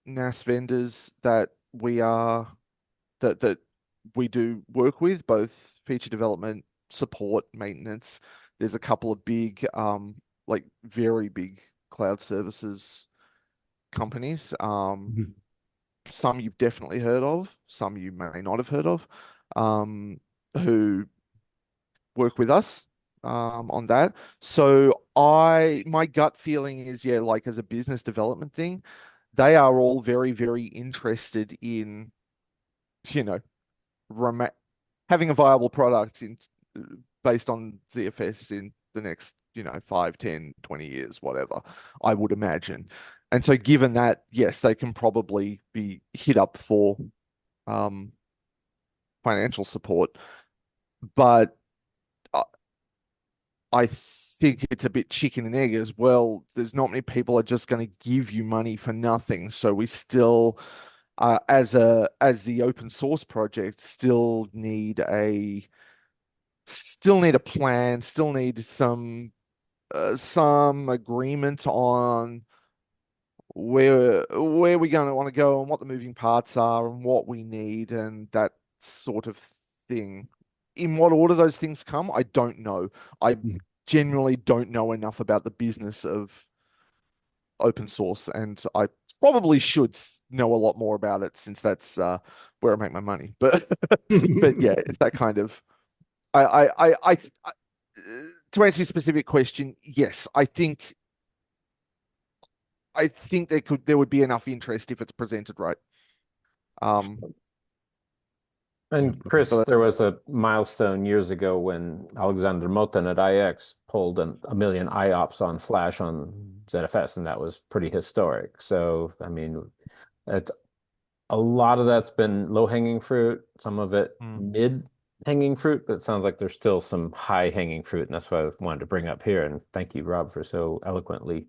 NAS vendors that we do work with, both feature development, support, maintenance. There's a couple of big, like very big cloud services companies. Mhm. Some you've definitely heard of, some you may not have heard of, who work with us on that. So my gut feeling is, yeah, like as a business development thing, they are all very, very interested in, you know, rem having a viable product based on ZFS in the next, 5, 10, 20 years, whatever, I would imagine. And so given that, yes, they can probably be hit up for um financial support, but I think it's a bit chicken and egg as well. There's not many people are just going to give you money for nothing. So we still, as the open source project, still need a plan, still need some agreement on where we're going to want to go and what the moving parts are and what we need and that sort of thing. In what order those things come, I don't know. I Mhm. generally don't know enough about the business of open source, and I probably should know a lot more about it since that's where I make my money. But but yeah, it's that kind of I to answer your specific question, yes, I think there would be enough interest if it's presented right. Um, Yeah, And that makes Chris, but there was a milestone years ago when Alexander Motin at IX pulled a million IOPS on Flash on ZFS, and that was pretty historic. So, I mean, it's a lot of that's been low-hanging fruit, some of it mm, mid-hanging fruit, but it sounds like there's still some high-hanging fruit, and that's what I wanted to bring up here. And thank you, Rob, for so eloquently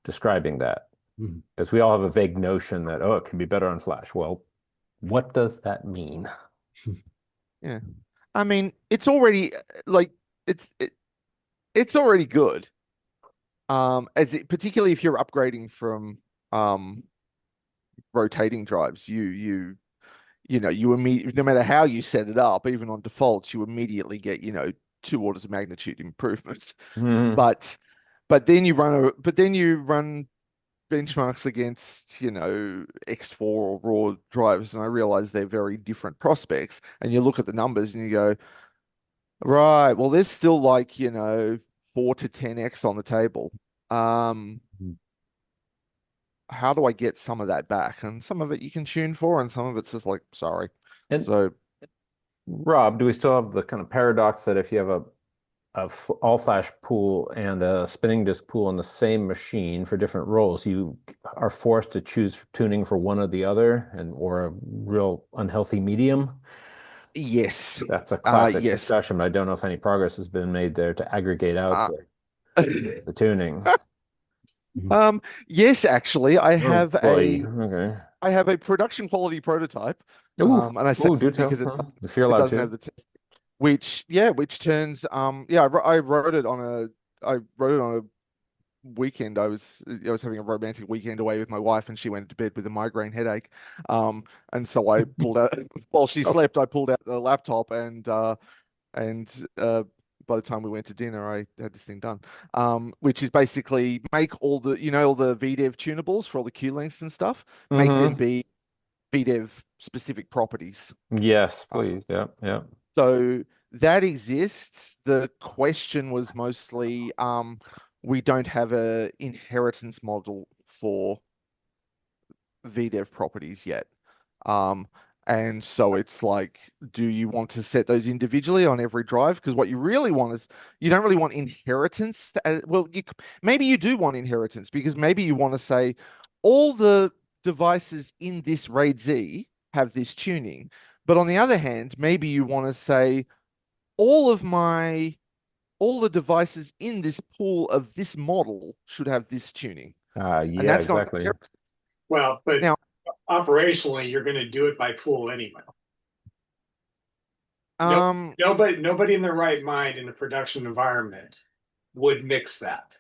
describing that. Mhm. Because we all have a vague notion that, oh, it can be better on Flash. Well, what does that mean? yeah, I mean, it's already like it's it, it's already good. Particularly if you're upgrading from um rotating drives, you immediately, no matter how you set it up, even on defaults, you immediately get, 2 orders of magnitude improvements. Mhm. But but then you run benchmarks against, X4 or raw drives, and I realize they're very different prospects. And you look at the numbers and you go, right, well, there's still like, 4 to 10x on the table. Um, Mhm. how do I get some of that back? And some of it you can tune for, and some of it's just like, sorry. And So Rob, do we still have the kind of paradox that if you have all flash pool and a spinning disk pool on the same machine for different roles, you are forced to choose tuning for one or the other, and or a real unhealthy medium? yes, That's a classic yes. discussion, but I don't know if any progress has been made there to aggregate out Uh, the tuning. Yes, actually, Oh boy. Okay. I have a production quality prototype. Ooh, And I say ooh, do tell. because it Huh? If you're it allowed doesn't to. have the test, which turns I wrote it on a weekend. I was having a romantic weekend away with my wife, and she went to bed with a migraine headache. And so I pulled out while she Oh, slept. I pulled out the laptop, and by the time we went to dinner, I had this thing done. Which is basically make all the all the VDEV tunables for all the queue lengths and stuff, make them mm-hmm. be VDEV specific properties. Yes, Uh, please. Yeah, yeah. so that exists. The question was mostly we don't have a inheritance model for VDEV properties yet. Um, and so it's like, do you want to set those individually on every drive? Because what you really want is you don't really want inheritance. Well, maybe you do want inheritance because maybe you want to say all the devices in this RAID Z have this tuning. But on the other hand, maybe you want to say all of my all the devices in this pool of this model should have this tuning. And Yeah, that's not exactly. inheritance. Well, but Now, operationally, you're going to do it by pool anyway. No, um, nobody in their right mind in a production environment would mix that.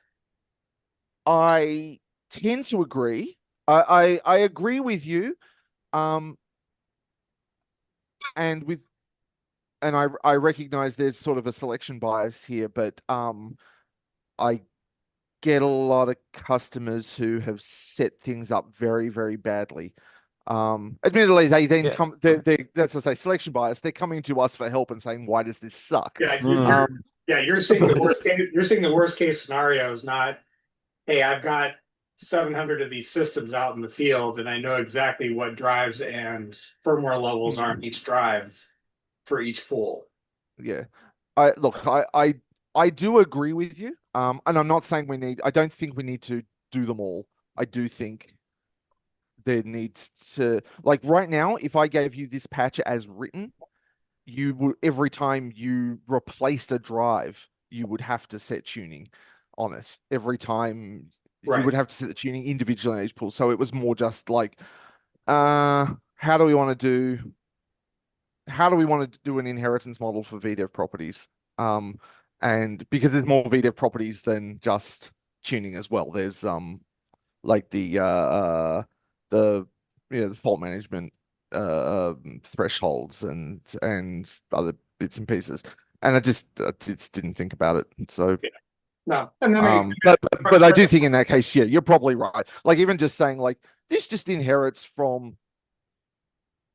I tend to agree. I agree with you. Um, and with and I recognize there's sort of a selection bias here, but I get a lot of customers who have set things up very, very badly. Admittedly, they then Yeah. come. That's what I say, selection bias. They're coming to us for help and saying, "Why does this suck?" Yeah, Mm. you're seeing the But worst case. You're seeing the worst case scenarios, not, hey, I've got 700 of these systems out in the field, and I know exactly what drives and firmware levels are on each drive for each pool. yeah, I look, I do agree with you. And I'm not saying I don't think we need to do them all. I do think there needs to, like right now, if I gave you this patch as written, you would every time you replaced a drive, you would have to set tuning on it. Every time you Right. would have to set the tuning individually on each pool. So it was more just like, uh, how do we want to do how do we want to do an inheritance model for VDEV properties? Um, and because there's more VDEV properties than just tuning as well. There's like the the fault management thresholds and other bits and pieces. And I just didn't think about it. So Yeah. No, and that makes but I do think in that case, yeah, you're probably right. Like even just saying like this just inherits from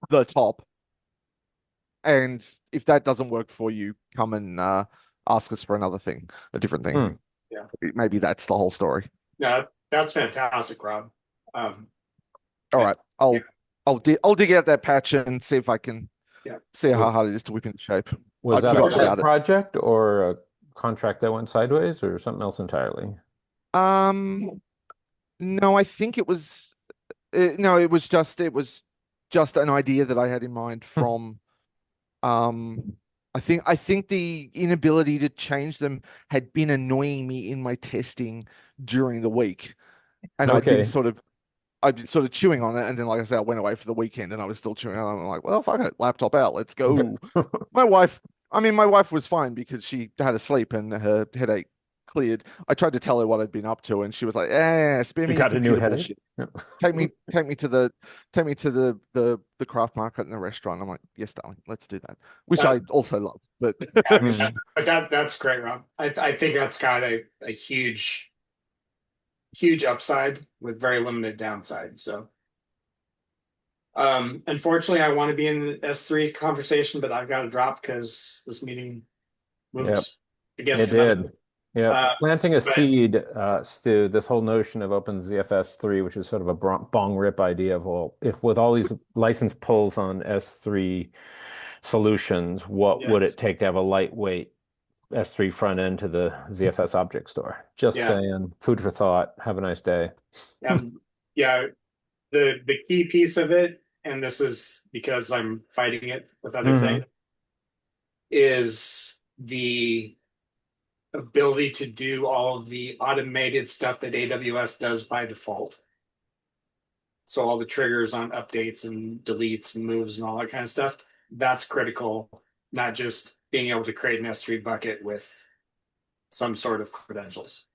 the top. And if that doesn't work for you, come and ask us for another thing, a different thing. Mm. yeah. Maybe that's the whole story. No, that's fantastic, Rob. All And right, yeah, I'll dig out that patch and see if I can yeah. see how Was, hard it is to whip into shape. was I'd that a For forgotten sure. pet about it. project or a contract that went sideways or something else entirely? Um, no, I think it was no, it was just an idea that I had in mind from um. I think the inability to change them had been annoying me in my testing during the week, and Okay. I'd been sort of chewing on it, and then, like I said, I went away for the weekend, and I was still chewing on it. I'm like, well, fuck it, laptop out, let's go. My wife, my wife was fine because she had a sleep and her headache cleared. I tried to tell her what I'd been up to, and she was like, spare You me your got a new computer headache? bullshit. Take me to the craft market and the restaurant. I'm like, yes, darling, let's do that. Which That, I also love, but Mm. but that's great, Rob. I think that's got a huge upside with very limited downside. So, unfortunately, I want to be in the S3 conversation, but I've got to drop because this meeting Yep, moved against it another. did. Yep. Uh, Planting a but seed, Stu, this whole notion of OpenZFS 3, which is sort of a bong rip idea of, well, if with all these license pulls on S3 solutions, what would it yes, take to have a lightweight S3 front end to the ZFS object store? Just yeah, saying, food for thought. Have a nice day. yeah. The key piece of it, and this is because I'm fighting it with other Hmm. things, is the ability to do all of the automated stuff that AWS does by default. So all the triggers on updates and deletes and moves and all that kind of stuff, that's critical, not just being able to create an S3 bucket with some sort of credentials.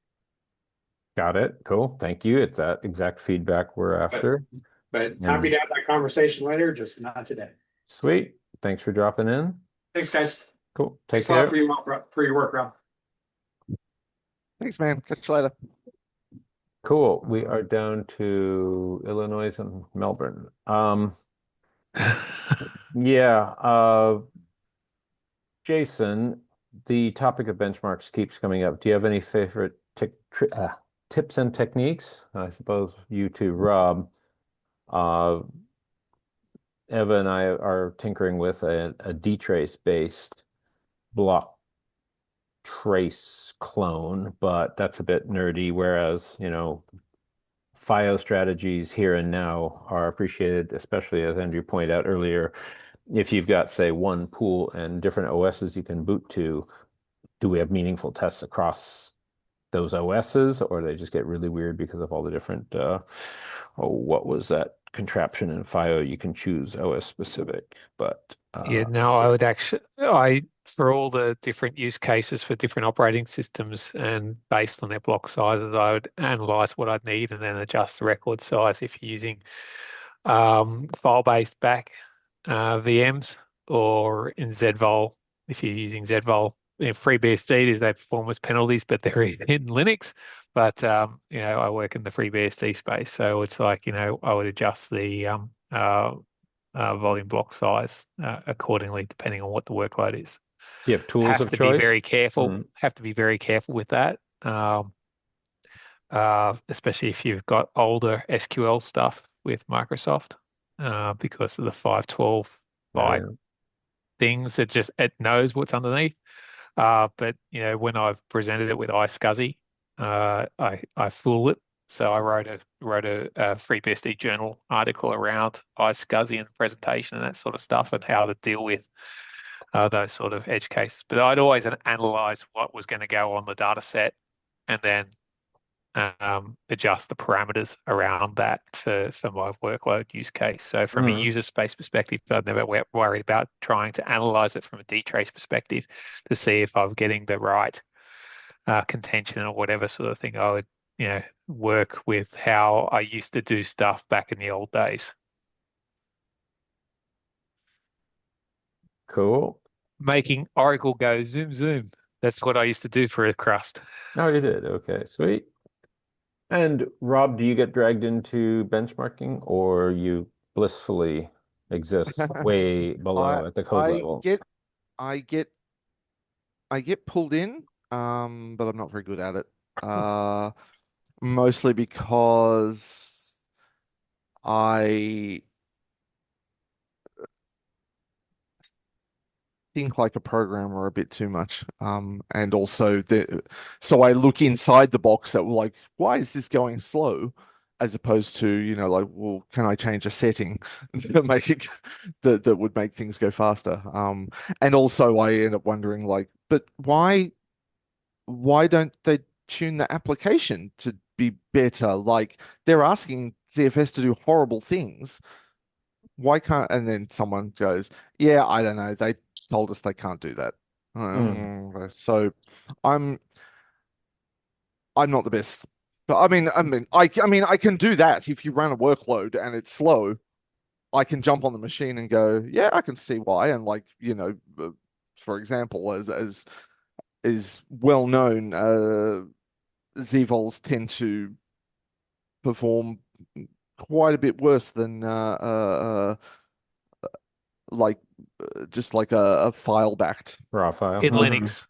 Got it. Cool. Thank you. It's that exact feedback we're after. But happy to have that conversation later, just not today. Sweet. Thanks for dropping in. Thanks, guys. Cool. Take Thanks a lot care. for your work, Rob. Thanks, man. Catch you later. Cool. We are down to Illinois and Melbourne. Yeah. Jason, the topic of benchmarks keeps coming up. Do you have any favorite tips and techniques? I suppose you too, Rob. Eva and I are tinkering with a dtrace based block trace clone, but that's a bit nerdy, whereas, FIO strategies here and now are appreciated, especially as Andrew pointed out earlier. If you've got, say, one pool and different OSs you can boot to, do we have meaningful tests across those OSs, or they just get really weird because of all the different, what was that contraption in FIO? You can choose OS specific, but Yeah, no, I would actually, for all the different use cases for different operating systems and based on their block sizes, I would analyze what I'd need and then adjust the record size if you're using file-based back VMs, or in ZVol if you're using ZVol. In FreeBSD, there's no performance penalties, but there is in Linux. But I work in the FreeBSD space, so it's like, I would adjust the volume block size accordingly, depending on what the workload is. do you have tools Have of to choice? be very careful. Mm. Have to be very careful with that, especially if you've got older SQL stuff with Microsoft, because of the 512 byte things. It knows what's underneath. But when I've presented it with iSCSI, I fool it. So I wrote a FreeBSD journal article around iSCSI and presentation and that sort of stuff, and how to deal with those sort of edge cases. But I'd always analyze what was going to go on the data set, and then adjust the parameters around that for my workload use case. So from a user space perspective, I've never worried about trying to analyze it from a dtrace perspective to see if I'm getting the right contention or whatever sort of thing. I would, work with how I used to do stuff back in the old days. Cool. Making Oracle go zoom, zoom. That's what I used to do for a crust. Oh, you did. Okay, sweet. And Rob, do you get dragged into benchmarking, or you blissfully exist way below at the code level? I get pulled in, but I'm not very good at it. Mostly because I think like a programmer a bit too much. And also so I look inside the box at, like, why is this going slow? As opposed to, like, well, can I change a setting that make it that would make things go faster? And also I end up wondering, like, but why don't they tune the application to be better? Like, they're asking ZFS to do horrible things. Why can't, and then someone goes, yeah, I don't know, they told us they can't do that. So I'm not the best. But I can do that. If you run a workload and it's slow, I can jump on the machine and go, yeah, I can see why. And, like, for example, as is well known, ZVols tend to perform quite a bit worse than like just like a file backed Raw file. In Linux.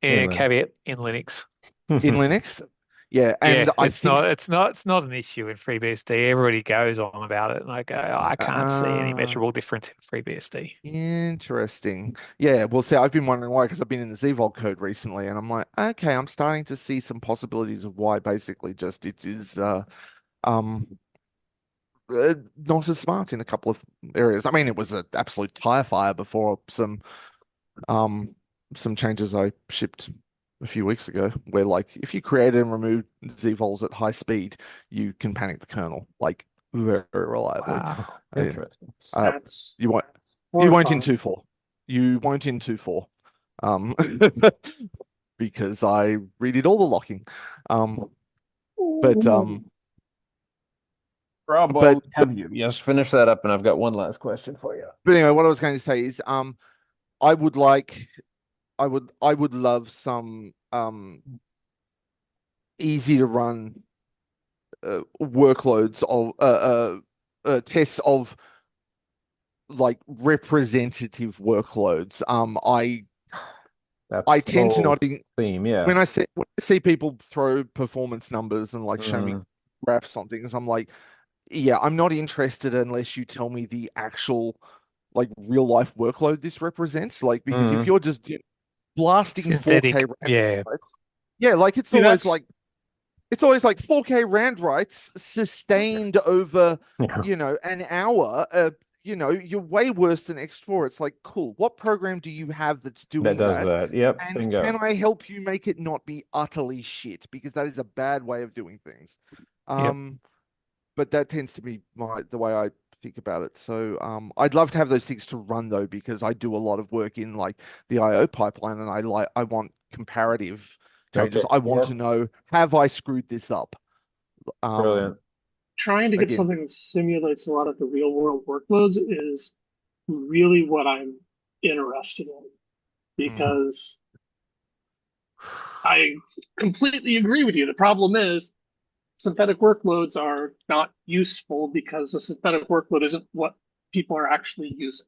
Caveat in Linux. in Linux. Yeah, and Yeah, I it's think it's not an issue in FreeBSD. Everybody goes on about it, and I go, I can't see any measurable difference in FreeBSD. Interesting. Yeah, well, see, I've been wondering why, because I've been in the ZVol code recently, and I'm like, okay, I'm starting to see some possibilities of why basically just it is not as smart in a couple of areas. I mean, it was an absolute tire fire before some changes I shipped a few weeks ago, where like if you created and removed zvols at high speed, you can panic the kernel like very, very reliably. Wow. Interesting. Uh, That's you won't you won't in horrifying. 2.4. You won't in 2.4. Um, because I redid all the locking. Um, but Rob, while but we have you, yes, finish that up, and I've got one last question for you. but anyway, what I was going to say is I would like I would love some easy to run workloads of tests of like representative workloads. That's I the tend to whole not theme, yeah. when I see people throw performance numbers and like show me Mm, graphs on things, I'm like, yeah, I'm not interested unless you tell me the actual like real life workload this represents. Like, because if mm, you're just blasting 4K Synthetic. rand Yeah. writes, yeah, like See, that's it's always like 4K rand writes sustained over, yeah, an hour. You're way worse than X4. It's like, cool. What program do you have that's that doing does that? that. Yep, And can bingo. I help you make it not be utterly shit? Because that is a bad way of doing things. Yep. But that tends to be the way I think about it. So I'd love to have those things to run though, because I do a lot of work in like the IO pipeline, and I want comparative changes. Okay, I want to yep, know, have I screwed this up? Um brilliant. trying to get Again, something that simulates a lot of the real world workloads is really what I'm interested in mm, because I completely agree with you. The problem is synthetic workloads are not useful because a synthetic workload isn't what people are actually using.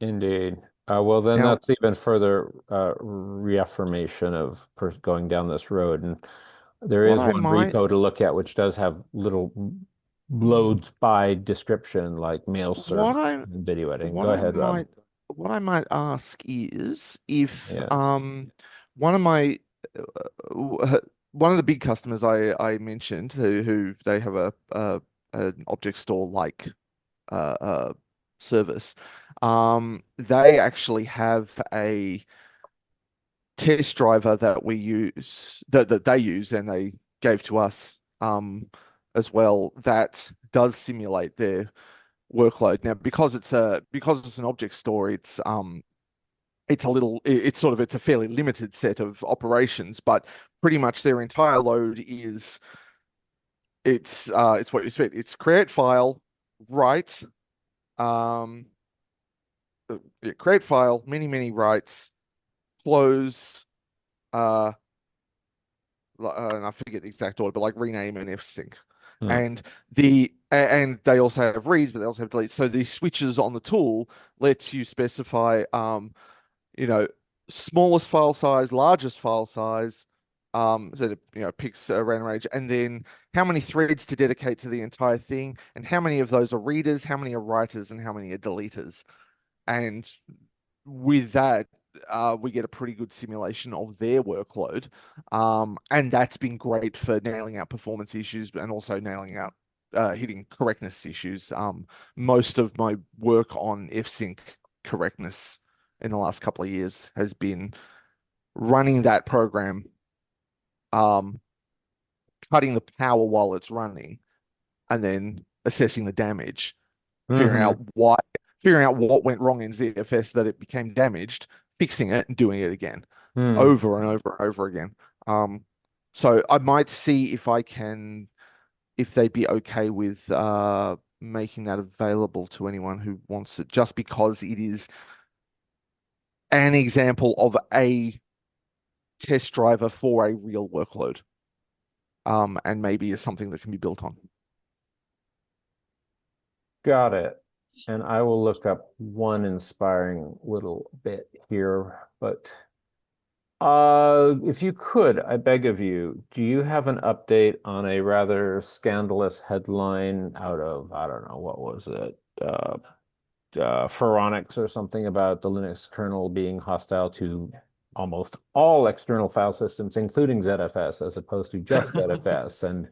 Indeed. Well, then now that's even further reaffirmation of going down this road. And there what is I one might repo to look at which does have little mm, loads by description, like mail server what I and video editing. what Go I ahead, Rob. might what I might ask is if Yes. one of my one of the big customers I mentioned, who they have an object store like uh service, they actually have a test driver that we use that they use and they gave to us as well, that does simulate their workload. Now, because it's an object store, it's a fairly limited set of operations, but pretty much their entire load is it's what you expect. It's create file, write, um create file, many writes, close, uh and I forget the exact order, but like rename and fsync. Hmm. And and they also have reads, but they also have deletes. So the switches on the tool lets you specify you know, smallest file size, largest file size, so it, picks a random range, and then how many threads to dedicate to the entire thing, and how many of those are readers, how many are writers, and how many are deleters. And with that, we get a pretty good simulation of their workload. And that's been great for nailing out performance issues and also nailing out hitting correctness issues. Most of my work on fsync correctness in the last couple of years has been running that program, um, cutting the power while it's running, and then assessing the damage, figuring Hmm. out why, figuring out what went wrong in ZFS that it became damaged, fixing it and doing it again, Hmm. over and over and over again. So I might see if they'd be okay with making that available to anyone who wants it, just because it is an example of a test driver for a real workload. And maybe is something that can be built on. Got it. And I will look up one inspiring little bit here, but if you could, I beg of you, do you have an update on a rather scandalous headline out of, I don't know, what was it? Pharonics or something about the Linux kernel being hostile to almost all external file systems, including ZFS, as opposed to just ZFS, and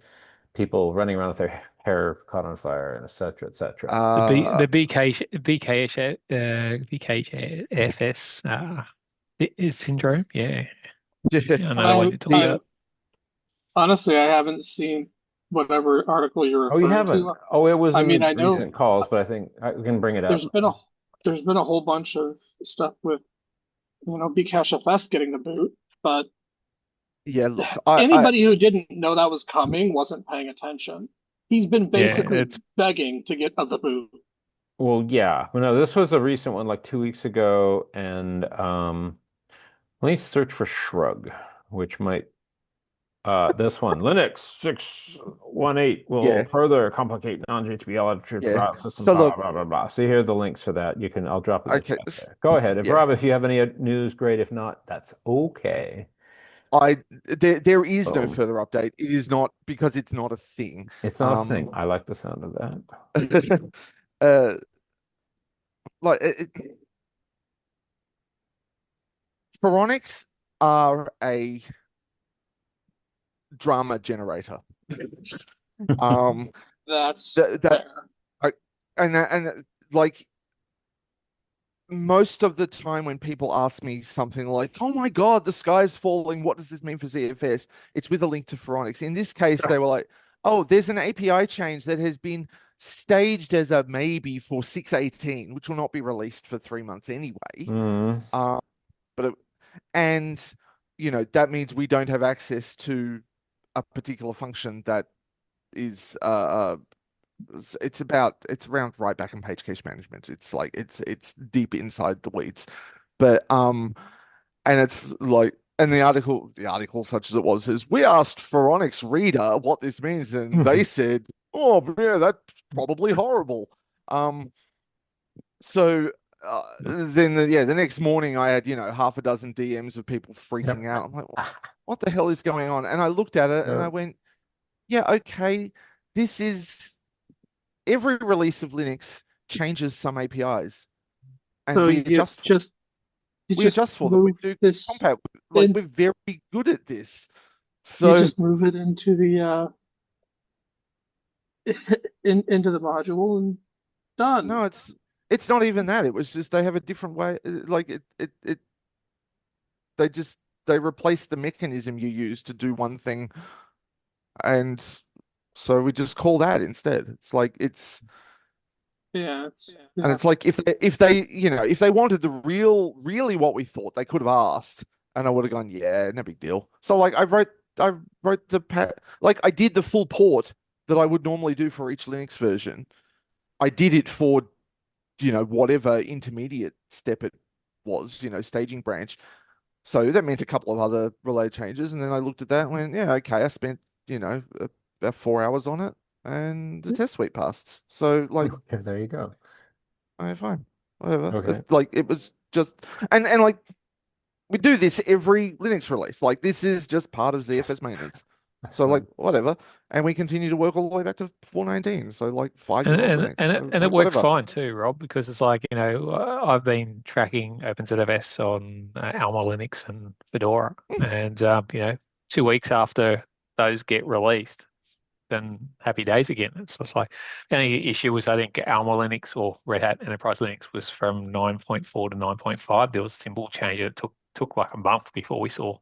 people running around with their hair caught on fire, and et cetera, et cetera. The Uh, BK BKH BKFS It's syndrome. Yeah. Yeah. Yeah, I know the one you're talking I about. honestly I haven't seen whatever article you're Oh, you referring haven't? to. Oh, it was I in the mean, I know recent calls, but I think I can bring it up. there's been a there's been a whole bunch of stuff with bcachefs getting the boot, but Yeah, look, I anybody who didn't know that was coming wasn't paying attention. He's been Yeah, basically begging to get the boot. Well, yeah. Well, no, this was a recent one, like 2 weeks ago, and let me search for Shrug, which might this one, Linux 618 will yeah, further complicate non-GPL attribute yeah. file systems, So blah, look, blah, blah, blah. See here are the links for that. I'll drop in the okay, chat there. Go ahead. If yeah. Rob, if you have any news, great. If not, that's okay. There is no Boom. further update. It is not because it's not a thing. It's not a thing. I like the sound of that. uh, like Phoronix are a drama generator. Um, That's that fair. I, and like most of the time when people ask me something like, "Oh my God, the sky's falling. What does this mean for ZFS?" It's with a link to Phoronix. In this case, they were like, "Oh, there's an API change that has been staged as a maybe for 6.18, which will not be released for 3 months anyway." Mm. But it, and that means we don't have access to a particular function that is it's around write back and page cache management. It's like it's deep inside the weeds. But and it's like and the article such as it was is we asked Phoronix Reader what this means, and they said, "Oh yeah, that's probably horrible." So then the next morning I had half a dozen DMs of people Yep. freaking out. I'm like, what the hell is going on? And I looked at it and I Yep. went, yeah, okay, this is every release of Linux changes some APIs, and So we adjust for you we just adjust for them. We move do this compat. Like in we're very good at this. you So just move it into the into the module and done. no, it's not even that. It was just they have a different way. Like they just they replace the mechanism you use to do one thing, and so we just call that instead. It's like Yeah, and yeah. it's like if they wanted the really what we thought, they could have asked, and I would have gone, yeah, no big deal. So like I wrote like I did the full port that I would normally do for each Linux version. I did it for whatever intermediate step it was, staging branch. So that meant a couple of other relay changes, and then I looked at that and went, yeah, okay, I spent about 4 hours on it, and the test suite passed. So like, Okay, there you go. okay, fine, whatever. Okay. Like it was just, and like we do this every Linux release. Like this is just part of ZFS maintenance. That's So like fine. whatever, and we continue to work all the way back to 4.19. So like 5-year-old And Linux. and it, So and it like works whatever. fine too, Rob, because it's like, I've been tracking OpenZFS on Alma Linux and Fedora, and 2 weeks after those get released, then happy days again. It's just like the only issue was I think Alma Linux or Red Hat Enterprise Linux was from 9.4 to 9.5. There was a symbol change. It took like a month before we saw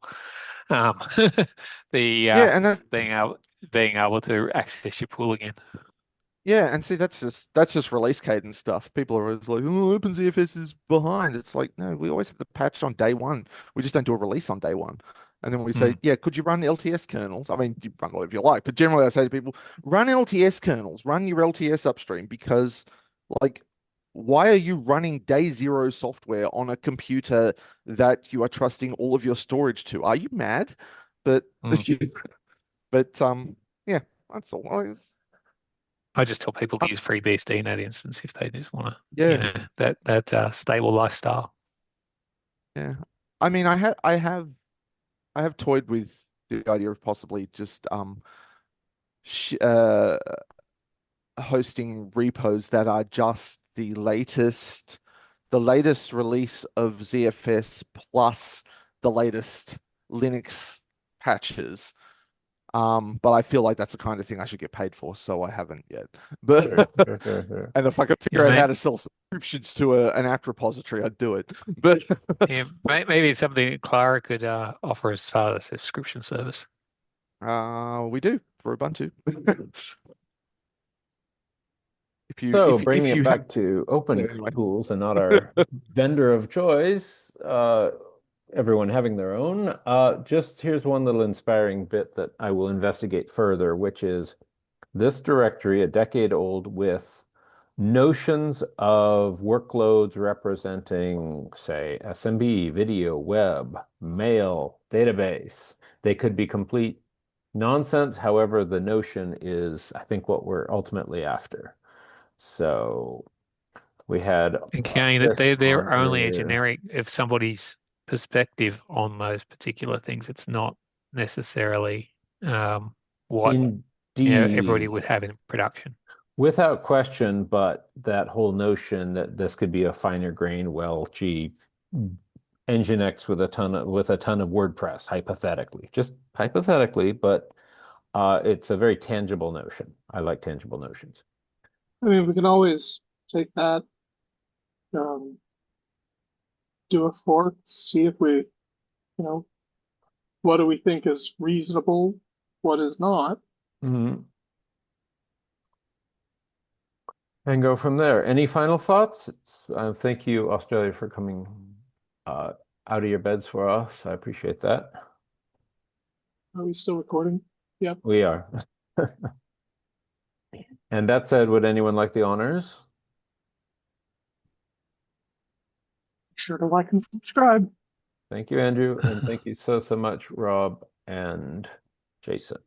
um, the Yeah, and that being able to access your pool again. Yeah, and see that's just release cadence stuff. People are always like, "Oh, OpenZFS is behind." It's like, no, we always have the patch on day one. We just don't do a release on day one. And then we say, Mm. "Yeah, could you run LTS kernels?" I mean, you run whatever you like, but generally I say to people, "Run LTS kernels, run your LTS upstream because, like, why are you running day zero software on a computer that you are trusting all of your storage to? Are you mad?" But, Mm. but yeah, that's all. I just tell people to use FreeBSD in that instance if they just want to, Yeah. that stable lifestyle. Yeah. I mean, I have toyed with the idea of possibly just sh hosting repos that are just the latest release of ZFS plus the latest Linux patches. But I feel like that's the kind of thing I should get paid for, so I haven't yet. But Sure. and if I could figure Yeah, out how mate. to sell subscriptions to an app repository, I'd do it. But Yeah, maybe it's something that Clara could offer as part of the subscription service. we do for Ubuntu. If you So if bringing if it you have back to open anyway. tools and not our vendor of choice, everyone having their own. Just here's one little inspiring bit that I will investigate further, which is this directory, a decade old, with notions of workloads representing, say, SMB, video, web, mail, database. They could be complete nonsense. However, the notion is, I think, what we're ultimately after. So we had Again, that Chris they're on only a earlier. generic if somebody's perspective on those particular things. It's not necessarily what everybody Indeed, would have in production. without question, but that whole notion that this could be a finer grain, well, gee, Nginx with a ton of WordPress, hypothetically, just hypothetically, but it's a very tangible notion. I like tangible notions. I mean, we can always take that, um, do a fork, see if we, what do we think is reasonable, what is not. Mhm. And go from there. Any final thoughts? Thank you, Australia, for coming uh, out of your beds for us. I appreciate that. Are we still recording? Yep. We are. And that said, would anyone like the honors? Sure to like and subscribe. Thank you, Andrew, and thank you so much, Rob and Jason.